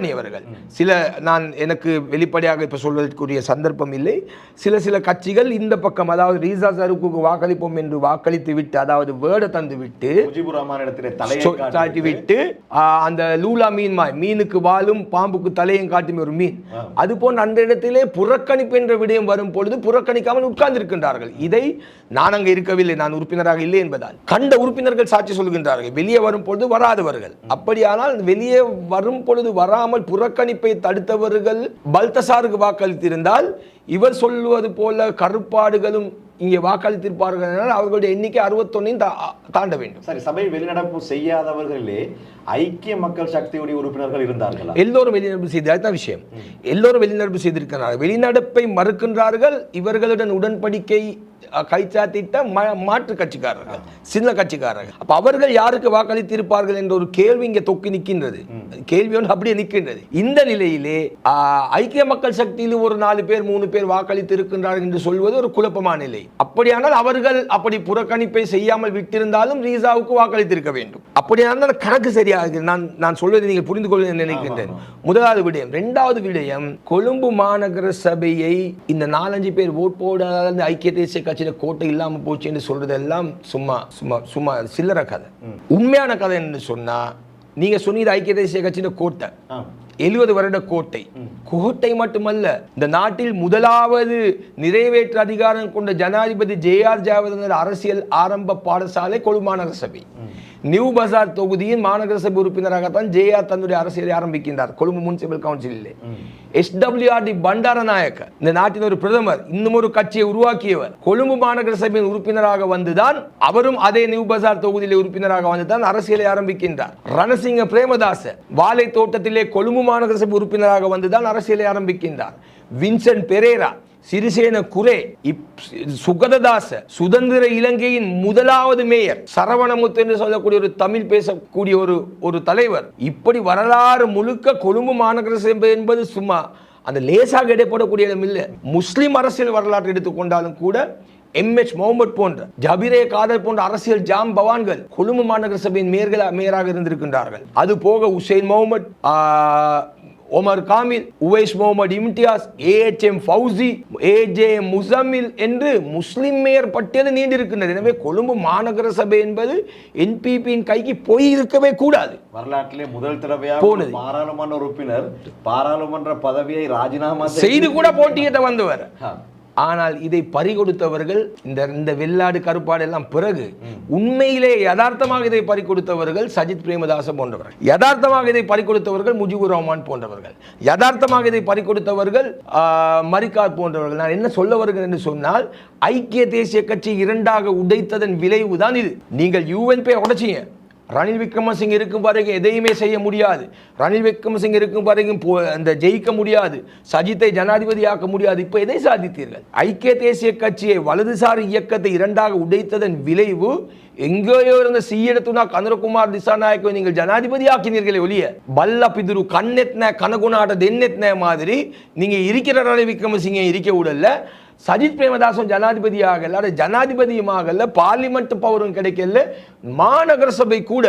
பண்ணியவர்கள் சில, நான் எனக்கு வெளிப்படையாக இப்ப சொல்வதற்குரிய சந்தர்ப்பம் இல்லை, சில கட்சிகள் இந்த பக்கம், அதாவது ரீசா சருக்கு வாக்களிப்போம் என்று வாக்களித்து விட்டு, அதாவது வேர்டை தந்து விட்டு விட்டு அந்த லூலா மீனுக்கு வாலும் பாம்புக்கு தலையும் காட்டும் ஒரு மீன், அது போன்ற அந்த இடத்திலே புறக்கணிப்பு என்ற விடயம் வரும் பொழுது புறக்கணிக்காமல் உட்கார்ந்து இருக்கின்றார்கள். இதை நான் அங்கே இருக்கவில்லை, நான் உறுப்பினராக இல்லை என்பதால் கண்ட உறுப்பினர்கள் சாட்சி சொல்கின்றார்கள், வெளியே வரும் பொழுது வராதவர்கள். அப்படியானால் வெளியே வரும் பொழுது வராமல் புறக்கணிப்பை தடுத்தவர்கள் பல்தசாருக்கு வாக்களித்திருந்தால் இவர் சொல்வது போல கருப்பாடுகளும் இங்கே வாக்களித்திருப்பார்கள் என்றால் அவர்களுடைய எண்ணிக்கை 61 தாண்ட வேண்டும். சரி, சபை வெளிநடப்பு செய்யாதவர்களே ஐக்கிய மக்கள் சக்தியுடைய உறுப்பினர்கள் இருந்தார்களா? எல்லோரும் வெளிநடப்பு செய்து, அதுதான் விஷயம். எல்லோரும் வெளிநடப்பு செய்திருக்கிறார்கள். வெளிநடப்பை மறுக்கின்றார்கள். இவர்களுடன் உடன்படிக்கை கைச்சாத்திட்ட மாற்று கட்சிக்காரர்கள், சின்ன கட்சிக்காரர்கள். அப்ப அவர்கள் யாருக்கு வாக்களித்திருப்பார்கள் என்ற ஒரு கேள்வி இங்கே தொக்கி நிற்கின்றது. கேள்வி ஒன்று அப்படியே நிற்கின்றது. இந்த நிலையிலே ஐக்கிய மக்கள் சக்தியில் ஒரு 4 பேர் 3 பேர் வாக்களித்து இருக்கின்றார்கள் என்று சொல்வது ஒரு குழப்பமான நிலை. அப்படியானால் அவர்கள் அப்படி புறக்கணிப்பை செய்யாமல் விட்டிருந்தாலும் ரீசாவுக்கு வாக்களித்திருக்க வேண்டும். அப்படியானால் கணக்கு சரியாக நான் சொல்வதை நீங்கள் புரிந்து கொள்ள நினைக்கின்றேன். முதலாவது விடயம். 2வது விடயம், கொழும்பு மாநகர சபையை இந்த 4-5 பேர் ஓட் போடாத ஐக்கிய தேசிய கட்சியில கோட்டை இல்லாம போச்சு என்று சொல்றதெல்லாம் சும்மா சும்மா சும்மா சில்லற கதை. உண்மையான கதை என்று சொன்னா, நீங்க சொன்னீங்க ஐக்கிய தேசிய கட்சியில கோட்டை 70 வருட கோட்டை மட்டுமல்ல, இந்த நாட்டில் முதலாவது நிறைவேற்று அதிகாரம் கொண்ட ஜனாதிபதி ஜே.ஆர். ஜெயவர்தன அரசியல் ஆரம்ப பாடசாலை கொழும்பு மாநகர சபை. நியூ பசார் தொகுதியின் மாநகர சபை உறுப்பினராகத்தான் ஜே.ஆர். தன்னுடைய அரசியலை ஆரம்பிக்கின்றார் கொழும்பு முனிசிபல் கவுன்சிலிலே. எஸ்.டபிள்யூ.ஆர்.டி. பண்டாரநாயக்க, இந்த நாட்டின் ஒரு பிரதமர், இன்னும் ஒரு கட்சியை உருவாக்கியவர், கொழும்பு மாநகர சபையின் உறுப்பினராக வந்துதான், அவரும் அதே நியூ பசார் தொகுதியிலே உறுப்பினராக வந்துதான் அரசியலை ஆரம்பிக்கின்றார். ரணசிங்க பிரேமதாச வாழை தோட்டத்திலே கொழும்பு மாநகர சபை உறுப்பினராக வந்துதான் அரசியலை ஆரம்பிக்கின்றார். வின்சென்ட் பெரேரா, சிறிசேன குரே, சுகததாச சுதந்திர இலங்கையின் முதலாவது மேயர், சரவணமுத்து என்று சொல்லக்கூடிய ஒரு தமிழ் பேசக்கூடிய ஒரு தலைவர். இப்படி வரலாறு முழுக்க கொழும்பு மாநகர சபை என்பது சும்மா அந்த லேசாக இடைப்படக்கூடிய இடம் இல்லை. முஸ்லிம் அரசியல் வரலாற்று எடுத்துக்கொண்டாலும் கூட எம்.எச். முகமது போன்ற, ஜபிரே காதர் போன்ற அரசியல் ஜாம் பவான்கள் கொழும்பு மாநகர சபையின் மேயராக இருந்திருக்கின்றார்கள். அது போக உசைன் முகமது, ஒமர் காமில், உவைஸ் முகமது இம்தியாஸ், ஏ.எச்.எம். ஃபவுசி, ஏ.ஜே.எம். முசம்மில் என்று முஸ்லிம் மேயர் பட்டியல் நீண்டிருக்கின்றது. எனவே கொழும்பு மாநகர சபை என்பது என்பிபியின் கைக்கு போய் இருக்கவே கூடாது. வரலாற்றிலே முதல் தடவையாக பாராளுமன்ற உறுப்பினர் பாராளுமன்ற பதவியை ராஜினாமா செய்து கூட போட்டியிட்ட வந்தவர். ஆனால் இதை பறிகொடுத்தவர்கள் இந்த வெள்ளாடு கருப்பாடு எல்லாம் பிறகு உண்மையிலே யதார்த்தமாக இதை பறிகொடுத்தவர்கள் சஜித் பிரேமதாச போன்றவர்கள், யதார்த்தமாக இதை பறிகொடுத்தவர்கள் முஜிபுர் ரஹ்மான் போன்றவர்கள், யதார்த்தமாக இதை பறிகொடுத்தவர்கள் மரிகார் போன்றவர்கள். நான் என்ன சொல்ல வருகிறேன் என்று சொன்னால், ஐக்கிய தேசிய கட்சி 2ஆக உடைத்ததன் விளைவுதான் இது. நீங்கள் யூஎன்பி உடைச்சிங்க, ரணில் விக்ரமசிங்க இருக்கும் வரைக்கும் எதையுமே செய்ய முடியாது. ரணில் விக்ரமசிங்க இருக்கும் வரைக்கும் அந்த ஜெயிக்க முடியாது, சஜித்தை ஜனாதிபதியாக்க முடியாது. இப்போ எதை சாதித்தீர்கள்? ஐக்கிய தேசிய கட்சியை, வலதுசாரி இயக்கத்தை 2ஆக உடைத்ததன் விளைவு, எங்கேயோ இருந்த சீயடத்துனா கந்தரகுமார் திசாநாயக்கை நீங்கள் ஜனாதிபதி ஆக்கினீர்களே ஒழிய, பல்ல பிதுரு கண்ணெத்ன கனகுநாட்ட தென்னெத்ன மாதிரி நீங்க இருக்கிற ரணில் விக்ரமசிங்க இருக்க விடல. சஜித் பிரேமதாசன் ஜனாதிபதியாக அல்ல, ஜனாதிபதியுமாக, பார்லிமெண்ட் பவரும் கிடைக்கல. மாநகர சபை கூட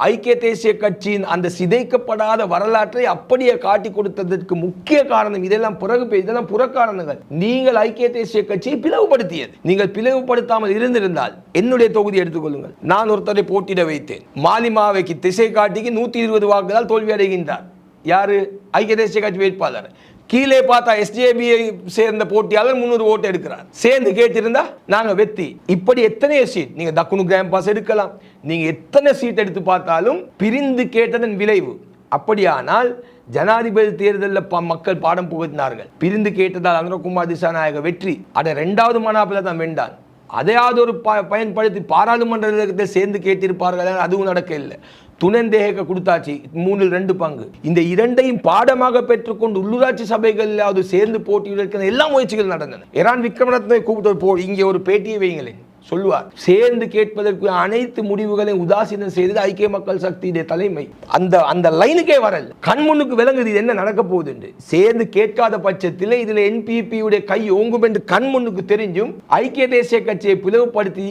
ஐக்கிய தேசிய கட்சியின் அந்த சிதைக்கப்படாத வரலாற்றை அப்படியே காட்டி கொடுத்ததற்கு முக்கிய காரணம் இதெல்லாம் இதெல்லாம் புறக்காரணங்கள். நீங்கள் ஐக்கிய தேசிய கட்சியை பிளவுபடுத்தியது. நீங்கள் பிளவுபடுத்தாமல் இருந்திருந்தால், என்னுடைய தொகுதி எடுத்துக்கொள்ளுங்கள், நான் ஒருத்தரை போட்டியிட வைத்தேன். மாலிமாவைக்கு திசை காட்டிக்கு 120 வாக்குகளால் தோல்வி அடைகின்றார். யாரு? ஐக்கிய தேசிய கட்சி வேட்பாளர். கீழே பார்த்தா எஸ்ஜேபியை சேர்ந்த போட்டியாளர் 300 ஓட்டு எடுக்கிறார். சேர்ந்து கேட்டிருந்தா நாங்க வெற்றி. இப்படி எத்தனை சீட் நீங்க தக்குனு கிராம் பாஸ் எடுக்கலாம், நீங்க எத்தனை சீட் எடுத்து பார்த்தாலும் பிரிந்து கேட்டதன் விளைவு. அப்படியானால் ஜனாதிபதி தேர்தலில் மக்கள் பாடம் புகுத்தினார்கள். பிரிந்து கேட்டதால் அனுரகுமார் திசாநாயக வெற்றி. அட 2வது மனாப்பில் தான் வென்றான். அதையாவது ஒரு பயன்படுத்தி பாராளுமன்றத்தை சேர்ந்து கேட்டிருப்பார்கள், அதுவும் நடக்க இல்லை. துணந்தேக கொடுத்தாச்சு 3/2 பங்கு. இந்த 2ஐயும் பாடமாக பெற்றுக்கொண்டு உள்ளூராட்சி சபைகளில் சேர்ந்து போட்டியிட எல்லா முயற்சிகள் நடந்தன. இரான் விக்ரமரத்னை கூப்பிட்டு இங்கே ஒரு பேட்டியை வைங்களேன் சொல்லுவார். சேர்ந்து கேட்பதற்கு அனைத்து முடிவுகளையும் உதாசீனம் செய்தது ஐக்கிய மக்கள் சக்தியுடைய தலைமை. அந்த லைனுக்கே வரல. கண்முன்னுக்கு விளங்குது என்ன நடக்க போகுது என்று. சேர்ந்து கேட்காத பட்சத்தில் இதுல என்பிபியுடைய கை ஓங்கும் என்று கண்முன்னுக்கு தெரிஞ்சும் ஐக்கிய தேசிய கட்சியை பிளவுபடுத்தி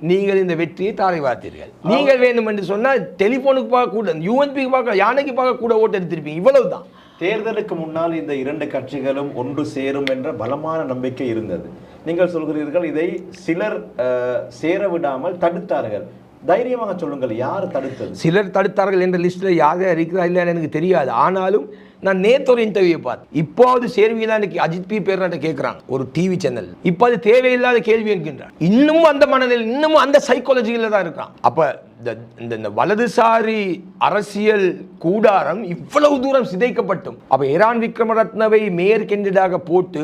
நீங்கள் இந்த வெற்றியை தாரை வார்த்தீர்கள். நீங்கள் வேண்டும் என்று சொன்னால் டெலிபோனுக்கு பார்க்க கூட, யூஎன்பி பார்க்க, யானைக்கு பார்க்க கூட ஓட்டு எடுத்திருப்பீங்க. இவ்வளவுதான். தேர்தலுக்கு முன்னால் இந்த 2 கட்சிகளும் ஒன்று சேரும் என்ற பலமான நம்பிக்கை இருந்தது. நீங்கள் சொல்கிறீர்கள் இதை சிலர் சேர விடாமல் தடுத்தார்கள். தைரியமாக சொல்லுங்கள், யார் தடுத்தது? சிலர் தடுத்தார்கள் என்ற லிஸ்ட்ல யார் இருக்கிறா இல்லைன்னு எனக்கு தெரியாது. ஆனாலும் நான் நேற்று ஒரு இன்டர்வியூ பார்த்தேன். இப்போது சேர்வீங்களான்னு அஜித் பி பேர் கேட்கிறாங்க ஒரு டிவி சேனல். இப்போ அது தேவையில்லாத கேள்வி என்கின்றார். இன்னமும் அந்த மனநிலை, இன்னமும் அந்த சைக்காலஜியில தான் இருக்கான். அப்ப இந்த வலதுசாரி அரசியல் கூடாரம் இவ்வளவு தூரம் சிதைக்கப்பட்டும், அப்ப இரான் விக்ரமரத்னவை மேயர் கேண்டிடேட்டாக போட்டு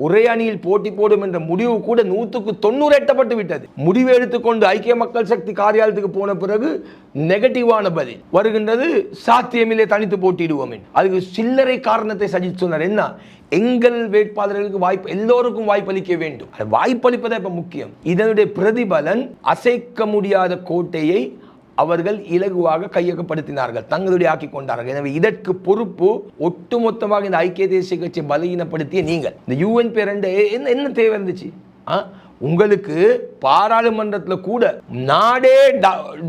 ஒரே அணியில் போட்டி போடும் என்ற முடிவு கூட 100% எட்டப்பட்டு விட்டது. முடிவு எடுத்துக்கொண்டு ஐக்கிய மக்கள் சக்தி காரியாலயத்துக்கு போன பிறகு நெகட்டிவான பதில் வருகின்றது, சாத்தியமில்லை, தனித்து போட்டியிடுவோம். அதுக்கு சில்லறை காரணத்தை சஜித் சொன்னார். என்ன, எங்கள் வேட்பாளர்களுக்கு வாய்ப்பு, எல்லோருக்கும் வாய்ப்பளிக்க வேண்டும். வாய்ப்பளிப்பதே இப்ப முக்கியம். இதனுடைய பிரதிபலன் அசைக்க முடியாத கோட்டையை அவர்கள் இலகுவாக கையகப்படுத்தினார்கள், தங்களுடைய ஆக்கி கொண்டார்கள். எனவே இதற்கு பொறுப்பு ஒட்டுமொத்தமாக இந்த ஐக்கிய தேசிய கட்சியை பலகீனப்படுத்திய நீங்கள். இந்த யூஎன் பேரண்ட என்ன தேவை இருந்துச்சு? உங்களுக்கு பாராளுமன்றத்தில் கூட நாடே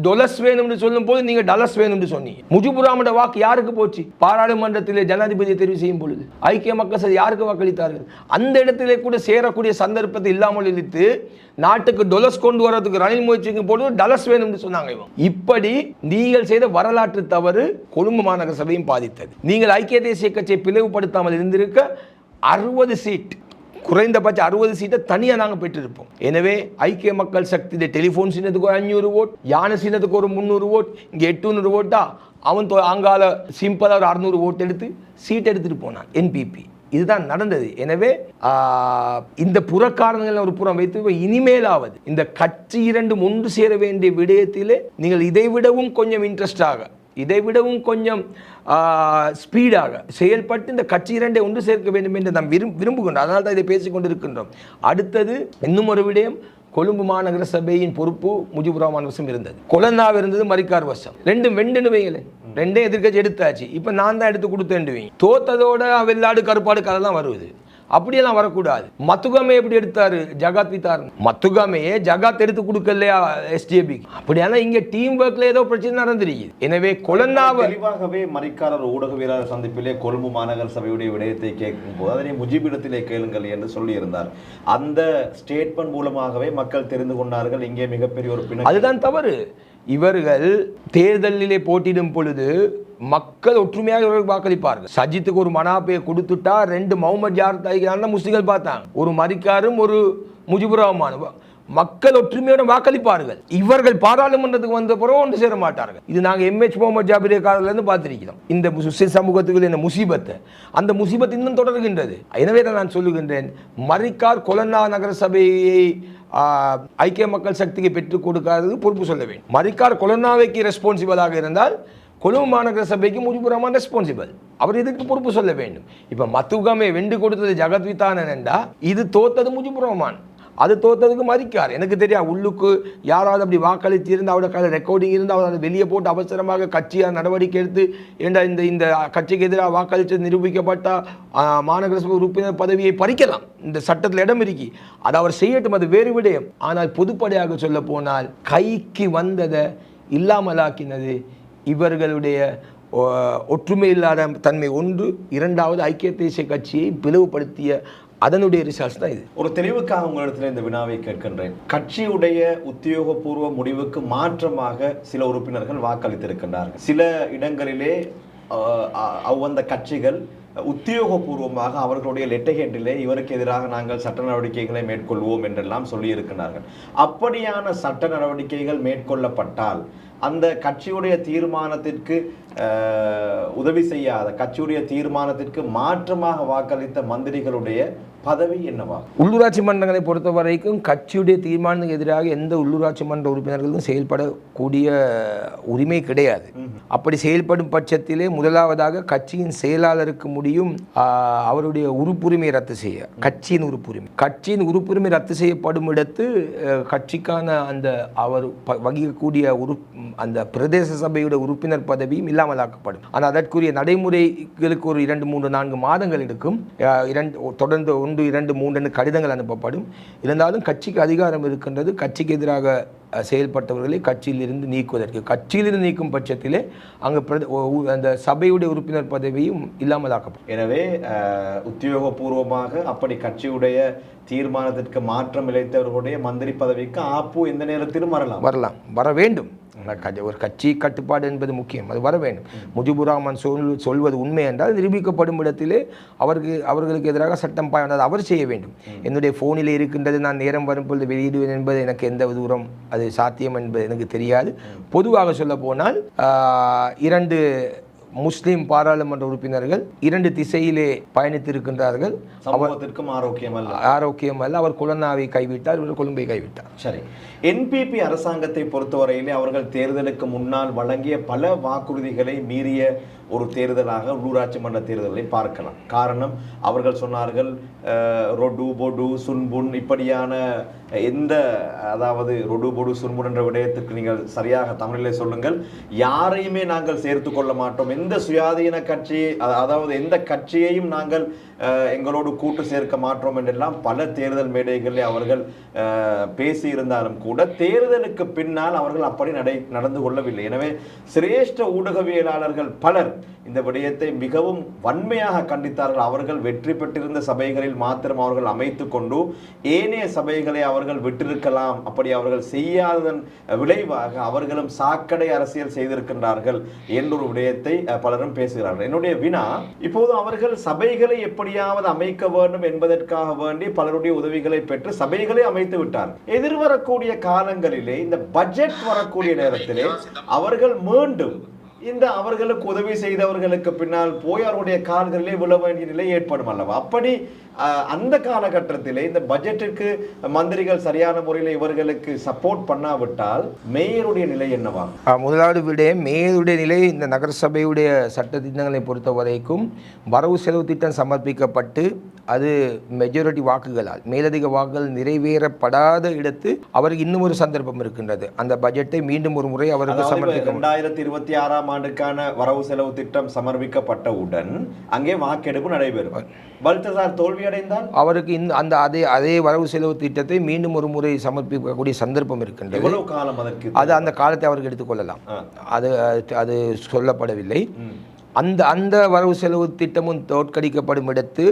டொலஸ் வேணும்னு சொல்லும் போது நீங்க டலஸ் வேணும்னு சொன்னீங்க. முஜிபுர் ரஹ்மான் வாக்கு யாருக்கு போச்சு? பாராளுமன்றத்திலே ஜனாதிபதியை தெரிவு செய்யும் பொழுது ஐக்கிய மக்கள் யாருக்கு வாக்களித்தார்கள்? அந்த இடத்திலே கூட சேரக்கூடிய சந்தர்ப்பத்தை இல்லாமல் இழுத்து நாட்டுக்கு டொலஸ் கொண்டு வரதுக்கு ரணில் முயற்சிக்கும் போது டலஸ் வேணும்னு சொன்னாங்க. இப்படி நீங்கள் செய்த வரலாற்று தவறு கொழும்பு மாநகர சபையும் பாதித்தது. நீங்கள் ஐக்கிய தேசிய கட்சியை பிளவுபடுத்தாமல் இருந்திருக்க 60 சீட், குறைந்தபட்ச 60 சீட்டை தனியாக நாங்கள் பெற்றிருப்போம். எனவே ஐக்கிய மக்கள் சக்தி டெலிஃபோன் சின்னத்துக்கு ஒரு 500 ஓட், யானை சின்னத்துக்கு ஒரு 300 ஓட், இங்கே 800 ஓட்டா அவன் அங்கால சிம்பிளாக ஒரு 600 ஓட் எடுத்து சீட் எடுத்துட்டு போனான் என்பிபி. இதுதான் நடந்தது. எனவே இந்த புறக்காரணங்கள் ஒரு புறம் வைத்து இனிமேலாவது இந்த கட்சி இரண்டும் ஒன்று சேர வேண்டிய விடயத்திலே நீங்கள் இதைவிடவும் கொஞ்சம் இன்ட்ரெஸ்டாக, இதைவிடவும் கொஞ்சம் ஸ்பீடாக செயல்பட்டு இந்த கட்சி இரண்டை ஒன்று சேர்க்க வேண்டும் என்று நாம் விரும்புகின்றோம். அதனால தான் இதை பேசிக் கொண்டிருக்கின்றோம். அடுத்தது இன்னும் ஒரு விடயம், கொழும்பு மாநகர சபையின் பொறுப்பு முஜிபுர் ரஹ்மான் வசம் இருந்தது, கொலன்னாவ் இருந்தது மரிக்கார் வசம். ரெண்டும் வெண்டுன்னு வைங்களேன், ரெண்டே எதிர்கட்சி எடுத்தாச்சு. இப்போ நான் தான் எடுத்து கொடுத்தேன்டுவீங்க. தோத்ததோட வெள்ளாடு கருப்பாடு கதை தான் வருவது. அப்படியெல்லாம் வரக்கூடாது. மத்துகமே எப்படி எடுத்தாரு? ஜகாத் வித்தார். மத்துகமையே ஜகாத் எடுத்து கொடுக்கலையா எஸ்டிஏபி? அப்படியானா இங்க டீம் ஒர்க்ல ஏதோ பிரச்சனை நடந்திருக்கு. எனவே கொலன்னாவை தெளிவாகவே மரிக்காரர் ஊடகவியலாளர் சந்திப்பிலே கொழும்பு மாநகர சபையுடைய விடயத்தை கேட்கும் போது அதனை முஜிபிடத்திலே கேளுங்கள் என்று சொல்லி இருந்தார். அந்த ஸ்டேட்மெண்ட் மூலமாகவே மக்கள் தெரிந்து கொண்டார்கள் இங்கே மிகப்பெரிய ஒரு பிணக்கு. அதுதான் தவறு. இவர்கள் தேர்தலிலே போட்டியிடும் பொழுது மக்கள் ஒற்றுமையாக இவர்கள் வாக்களிப்பார்கள். சஜித்துக்கு ஒரு மனாப்பையை கொடுத்துட்டா 2 முகமது ஜார் தாய்க்கான முஸ்லிம்கள் பார்த்தாங்க, ஒரு மரிக்காரும் ஒரு முஜிபுர் ரஹ்மான். மக்கள் ஒற்றுமையோட வாக்களிப்பார்கள். இவர்கள் பாராளுமன்றத்துக்கு வந்த பிறகு ஒன்று சேர மாட்டார்கள். இது நாங்கள் MH முகமது ஜாபிரே காலத்திலிருந்து பார்த்திருக்கிறோம். இந்த முஸ்லிம் சமூகத்துக்கு என்ன முசீபத்தை, அந்த முசீபத் இன்னும் தொடர்கின்றது. எனவே தான் நான் சொல்லுகின்றேன், மரிக்கார் கொலன்னா நகர சபையை ஐக்கிய மக்கள் சக்திக்கு பெற்றுக் கொடுக்காதது பொறுப்பு சொல்ல வேண்டும். மரிக்கார் கொலன்னாவைக்கு ரெஸ்பான்சிபிளாக இருந்தால் கொழும்பு மாநகர சபைக்கு முஜிபுர் ரஹ்மான் ரெஸ்பான்சிபிள், அவர் இதுக்கு பொறுப்பு சொல்ல வேண்டும். இப்ப மத்துகமே வெண்டு கொடுத்தது ஜகத் வித்தானன் என்றா, இது தோத்தது முஜிபுர் ரஹ்மான், அது தோத்ததுக்கு மதிக்கார். எனக்கு தெரியா உள்ளுக்கு யாராவது அப்படி வாக்களித்து இருந்து அவரோட கையில் ரெக்கார்டிங் இருந்து அவர் அதை வெளியே போட்டு அவசரமாக கட்சியாக நடவடிக்கை எடுத்து ஏண்டா இந்த கட்சிக்கு எதிராக வாக்களித்து நிரூபிக்கப்பட்ட மாநகர சபை உறுப்பினர் பதவியை பறிக்கலாம். இந்த சட்டத்தில் இடம் இருக்கி, அதை அவர் செய்யட்டும், அது வேறு விடயம். ஆனால் பொதுப்படையாக சொல்ல போனால் கைக்கு வந்ததை இல்லாமலாக்கினது இவர்களுடைய ஒற்றுமை இல்லாத தன்மை ஒன்று. இரண்டாவது, ஐக்கிய தேசிய கட்சியை பிளவுபடுத்திய அதனுடைய ரிசல்ட்ஸ் தான் இது. ஒரு தெளிவுக்காக உங்களிடத்தில் இந்த வினாவை கேட்கின்றேன். கட்சியுடைய உத்தியோகபூர்வ முடிவுக்கு மாற்றமாக சில உறுப்பினர்கள் வாக்களித்திருக்கின்றார்கள். சில இடங்களிலே அந்த கட்சிகள் உத்தியோகபூர்வமாக அவர்களுடைய லெட்டர்ஹெட்டிலே இவருக்கு எதிராக நாங்கள் சட்ட நடவடிக்கைகளை மேற்கொள்வோம் என்றெல்லாம் சொல்லியிருக்கிறார்கள். அப்படியான சட்ட நடவடிக்கைகள் மேற்கொள்ளப்பட்டால் அந்த கட்சியுடைய தீர்மானத்திற்கு உதவி செய்யாத, கட்சியுடைய தீர்மானத்திற்கு மாற்றமாக வாக்களித்த மந்திரிகளுடைய பதவி என்னவா? உள்ளூராட்சி மன்றங்களை பொறுத்த வரைக்கும் கட்சியுடைய தீர்மானத்துக்கு எதிராக எந்த உள்ளூராட்சி மன்ற உறுப்பினர்களும் செயல்படக்கூடிய உரிமை கிடையாது. அப்படி செயல்படும் பட்சத்திலே முதலாவதாக கட்சியின் செயலாளருக்கு முடியும் அவருடைய உறுப்புரிமை ரத்து செய்ய. கட்சியின் உறுப்புரிமை ரத்து செய்யப்படும் இடத்து கட்சிக்கான அந்த அவர் வகிக்கக்கூடிய அந்த பிரதேச சபையுடைய உறுப்பினர் பதவியும் இல்லாமலாக்கப்படும். ஆனால் அதற்குரிய நடைமுறைகளுக்கு ஒரு 2-3-4 மாதங்கள் எடுக்கும். தொடர்ந்து 1-2-3 கடிதங்கள் அனுப்பப்படும். இருந்தாலும் கட்சிக்கு அதிகாரம் இருக்கின்றது. கட்சிக்கு எதிராக செயல்பட்டவர்களை கட்சியிலிருந்து நீக்குவதற்கு. கட்சியிலிருந்து நீக்கும் பட்சத்திலே அங்கு அந்த சபையுடைய உறுப்பினர் பதவியும் இல்லாமலாக்கப்படும். எனவே உத்தியோகபூர்வமாக அப்படி கட்சியுடைய தீர்மானத்திற்கு மாற்றம் இழைத்தவர்களுடைய மந்திரி பதவிக்கு ஆப்பு எந்த நேரத்திலும் வர வேண்டும். ஒரு கட்சி கட்டுப்பாடு என்பது முக்கியம், அது வர வேண்டும். முஜிபுர் ரஹ்மான் சொல்வது உண்மை என்றால் நிரூபிக்கப்படும் இடத்திலே அவர்களுக்கு எதிராக சட்டம் பாய்ந்தது அவர் செய்ய வேண்டும். என்னுடைய ஃபோனில் இருக்கின்றது, நான் நேரம் வரும்பொழுது வெளியிடுவேன் என்பது எனக்கு எந்த தூரம் அது சாத்தியம் என்பது எனக்கு தெரியாது. பொதுவாக சொல்ல போனால் 2 முஸ்லிம் பாராளுமன்ற உறுப்பினர்கள் 2 திசையிலே பயணித்திருக்கின்றார்கள். சமூகத்திற்கும் ஆரோக்கியம் அல்ல. அவர் குலநாவை கைவிட்டார், இவர் கொழும்பை கைவிட்டார். சரி, என்பிபி அரசாங்கத்தை பொறுத்தவரையிலே அவர்கள் தேர்தலுக்கு முன்னால் வழங்கிய பல வாக்குறுதிகளை மீறிய ஒரு தேர்தலாக உள்ளூராட்சி மன்ற தேர்தலை பார்க்கலாம். காரணம், அவர்கள் சொன்னார்கள் ரொடு பொடு சுன்புன் இப்படியான எந்த, அதாவது ரொடு பொடு சுன்புன் என்ற விடயத்திற்கு நீங்கள் சரியாக தமிழிலே சொல்லுங்கள், யாரையுமே நாங்கள் சேர்த்து கொள்ள மாட்டோம், எந்த சுயாதீன கட்சி, அதாவது எந்த கட்சியையும் நாங்கள் எங்களோடு கூட்டு சேர்க்க மாற்றோம் என்றெல்லாம் பல தேர்தல் மேடைகளில் அவர்கள் பேசியிருந்தாலும் கூட தேர்தலுக்கு பின்னால் அவர்கள் அப்படி நடந்து கொள்ளவில்லை. எனவே சிரேஷ்ட ஊடகவியலாளர்கள் பலர் இந்த விடயத்தை மிகவும் வன்மையாக கண்டித்தார்கள். அவர்கள் வெற்றி பெற்றிருந்த சபைகளில் மாத்திரம் அவர்கள் அமைத்துக் கொண்டு ஏனைய சபைகளை அவர்கள் விட்டிருக்கலாம். அப்படி அவர்கள் செய்யாததன் விளைவாக அவர்களும் சாக்கடை அரசியல் செய்திருக்கின்றார்கள் என்றொரு விடயத்தை பலரும் பேசுகிறார்கள். என்னுடைய வினா, இப்போது அவர்கள் சபைகளை எப்படியாவது அமைக்க வேண்டும் என்பதற்காக வேண்டி பலருடைய உதவிகளை பெற்று சபைகளை அமைத்து விட்டார். எதிர்வரக்கூடிய காலங்களிலே இந்த பட்ஜெட் வரக்கூடிய நேரத்திலே அவர்கள் மீண்டும் இந்த அவர்களுக்கு உதவி செய்தவர்களுக்கு பின்னால் போய் அவருடைய கால்களிலே விழ வேண்டிய நிலை ஏற்படும் அல்லவா? அப்படி அந்த காலகட்டத்திலே இந்த பட்ஜெட்டுக்கு மந்திரிகள் சரியான முறையில் இவர்களுக்கு சப்போர்ட் பண்ணாவிட்டால் மேயருடைய நிலை என்னவா? முதலாவது விடயம், மேயருடைய நிலை இந்த நகரசபையுடைய சட்ட திட்டங்களை பொறுத்த வரைக்கும் வரவு செலவு திட்டம் சமர்ப்பிக்கப்பட்டு அது மெஜாரிட்டி வாக்குகளால், மேலதிக வாக்குகள் நிறைவேறப்படாத இடத்து அவருக்கு இன்னும் ஒரு சந்தர்ப்பம் இருக்கின்றது. அந்த பட்ஜெட்டை மீண்டும் ஒரு முறை அவருக்கு சமர்ப்பிக்க 2026 ஆண்டுக்கான வரவு செலவு திட்டம் சமர்ப்பிக்கப்பட்டவுடன் அங்கே வாக்கெடுப்பு நடைபெறும். பல்தசார் தோல்வி அடைந்தால் அவருக்கு அந்த அதே வரவு செலவு திட்டத்தை மீண்டும் ஒரு முறை சமர்ப்பிக்கக்கூடிய சந்தர்ப்பம் இருக்கின்றது. எவ்வளவு காலம் அதற்கு? அது அந்த காலத்தை அவருக்கு எடுத்துக்கொள்ளலாம். அது சொல்லப்படவில்லை. அந்த வரவு செலவு திட்டமும் தோற்கடிக்கப்படும் இடத்து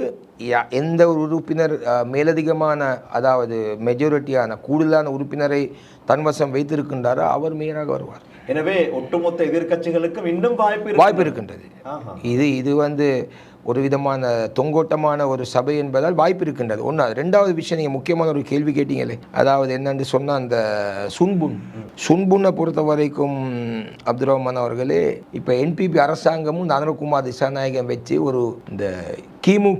எந்த ஒரு உறுப்பினர் மேலதிகமான, அதாவது மெஜாரிட்டியான கூடுதலான உறுப்பினரை தன்வசம் வைத்திருக்கின்றாரோ அவர் மேயராக வருவார். எனவே ஒட்டுமொத்த எதிர்க்கட்சிகளுக்கும் இன்னும் வாய்ப்பு இருக்கின்றது. இது ஒரு விதமான தொங்கோட்டமான ஒரு சபை என்பதால் வாய்ப்பு இருக்கின்றது. ஒன்று. ரெண்டாவது விஷயம், நீங்கள் முக்கியமான ஒரு கேள்வி கேட்டீங்களே, அதாவது என்னென்று சொன்னால் அந்த சுன்புன்னை பொறுத்த வரைக்கும் அப்துல் ரஹ்மான் அவர்களே, இப்போ என்பிபி அரசாங்கமும் நரகுமார் திசாநாயகம் வச்சு ஒரு இந்த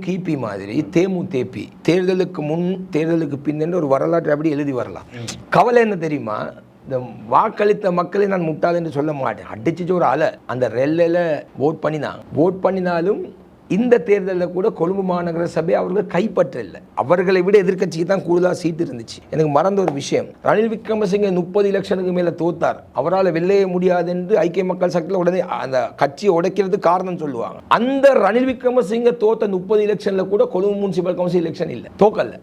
கிபி மாதிரி தேபி தேர்தலுக்கு முன் தேர்தலுக்கு பின் ஒரு வரலாற்று அப்படி எழுதி வரலாம். கவலை என்ன தெரியுமா? இந்த வாக்களித்த மக்களை நான் முட்டாள் என்று சொல்ல மாட்டேன். அடிச்சு ஒரு அலை அந்த ரெல்லில் ஓட் பண்ணினாலும் இந்த தேர்தலில் கூட கொழும்பு மாநகர சபை அவர்கள் கைப்பற்றல. அவர்களை விட எதிர்க்கட்சிக்கு தான் கூடுதலாக சீட்டு இருந்துச்சு. எனக்கு மறந்த ஒரு விஷயம், ரணில் விக்ரமசிங்கே 30 எலெக்ஷனுக்கு மேலே தோத்தார். அவரால் வெல்லைய முடியாது என்று ஐக்கிய மக்கள் சக்தியில் உடனே அந்த கட்சியை உடைக்கிறதுக்கு காரணம் சொல்லுவாங்க. அந்த ரணில் விக்ரமசிங்கே தோத்த 30 எலெக்ஷனில் கூட கொழும்பு முனிசிபல் கவுன்சில் எலெக்ஷன் இல்லை, தோக்கல்ல.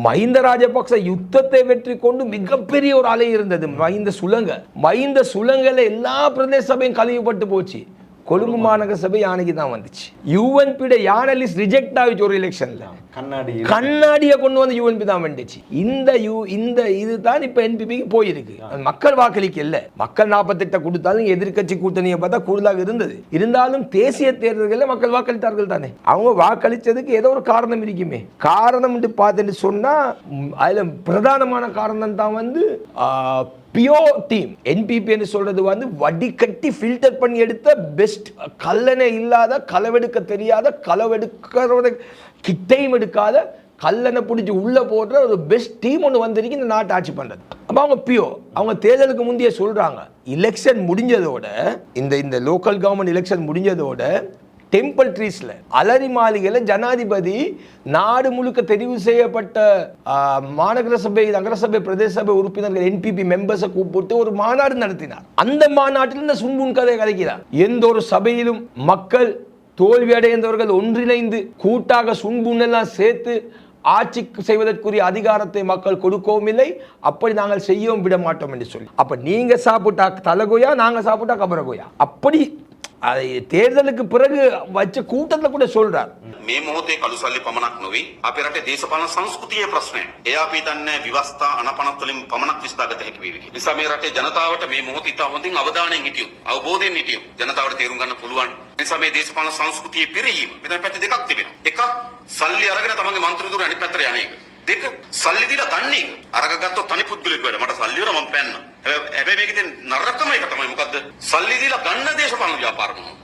மஹிந்த ராஜபக்ச யுத்தத்தை வெற்றி கொண்டு மிகப்பெரிய ஒரு அலை இருந்தது. மஹிந்த சுலங்கல எல்லா பிரதேச சபையும் கழிவுபட்டு போச்சு. கொழும்பு மாநகர சபை யானைக்கு தான் வந்துச்சு. யூஎன்பியோட யானை லிஸ்ட் ரிஜெக்ட் ஆகிச்சு ஒரு எலெக்ஷன்ல. கண்ணாடியை கொண்டு வந்து யூஎன்பி தான் வந்துச்சு. இந்த இதுதான் இப்ப என்பிபிக்கு போயிருக்கு. மக்கள் வாக்களிக்க இல்ல, மக்கள் 48 கொடுத்தாலும் எதிர்கட்சி கூட்டணியை பார்த்தா கூடுதலாக இருந்தது. இருந்தாலும் தேசிய தேர்தல்களில் மக்கள் வாக்களித்தார்கள் தானே. அவங்க வாக்களிச்சதுக்கு ஏதோ ஒரு காரணம் இருக்குமே. காரணம் பார்த்துட்டு சொன்னா அதுல பிரதானமான காரணம் தான் பியோ டீம். என்பிபி என்று சொல்றது வடிகட்டி ஃபில்டர் பண்ணி எடுத்த பெஸ்ட், கல்லணை இல்லாத, களவெடுக்க தெரியாத, களவெடுக்கிறத கிட்டையும் எடுக்காத, கல்லணை பிடிச்சி உள்ள போடுற ஒரு பெஸ்ட் டீம் ஒன்று வந்திருக்கு இந்த நாட்டை ஆட்சி பண்றது. அப்போ அவங்க பியோ, அவங்க தேர்தலுக்கு முந்தைய சொல்றாங்க, எலெக்ஷன் முடிஞ்சதோட, இந்த லோக்கல் கவர்மெண்ட் எலெக்ஷன் முடிஞ்சதோட டெம்பிள் ட்ரீஸ்ல அலரி மாளிகையில் ஜனாதிபதி நாடு முழுக்க தெரிவு செய்யப்பட்ட மாநகர சபை, நகரசபை, பிரதேச சபை உறுப்பினர்கள் என்பிபி மெம்பர்ஸை கூப்பிட்டு ஒரு மாநாடு நடத்தினார். அந்த மாநாட்டில் இந்த சுன்புன் கதை கலைக்கிறார். எந்த ஒரு சபையிலும் மக்கள் தோல்வி அடைந்தவர்கள் ஒன்றிணைந்து கூட்டாக சுன்புன் எல்லாம் சேர்த்து ஆட்சி செய்வதற்குரிய அதிகாரத்தை மக்கள் கொடுக்கவும் இல்லை, அப்படி நாங்கள் செய்யவும் விட மாட்டோம் என்று சொல்லி. அப்ப நீங்க சாப்பிட்டா தலகோயா, நாங்க சாப்பிட்டா கபரகோயா, அப்படி அதை தேர்தலுக்கு பிறகு வச்ச கூட்டத்தில் கூட சொல்றார். මේ මොහොතේ කළු සල්ලි පමණක් නොවේ අපේ රටේ දේශපාලන සංස්කෘතියේ ප්‍රශ්නය. එයා අපි දන්නේ විවස්ථා අනපනත් වලින් පමණක් විසඳාගත හැකි වේවි. නිසා මේ රටේ ජනතාවට මේ මොහොතේ ඉතා හොඳින් අවධානයෙන් හිටියොත්, අවබෝධයෙන් හිටියොත් ජනතාවට තේරුම් ගන්න පුළුවන්. නිසා මේ දේශපාලන සංස්කෘතියේ පිරීම මෙතන පැති දෙකක් තිබෙනවා. එකක් සල්ලි අරගෙන තමන්ගේ මන්ත්‍රීතුරු අනිත් පැත්තට යන එක. දෙක සල්ලි දීලා ගන්න එක. අරක ගත්තොත් තනි පුද්ගලෙක් වෙලා මට සල්ලි වල මම පැන්න. හැබැයි මේකෙන් නරකම එක තමයි මොකද්ද? සල්ලි දීලා ගන්න දේශපාලන ව්‍යාපාර මොනවා.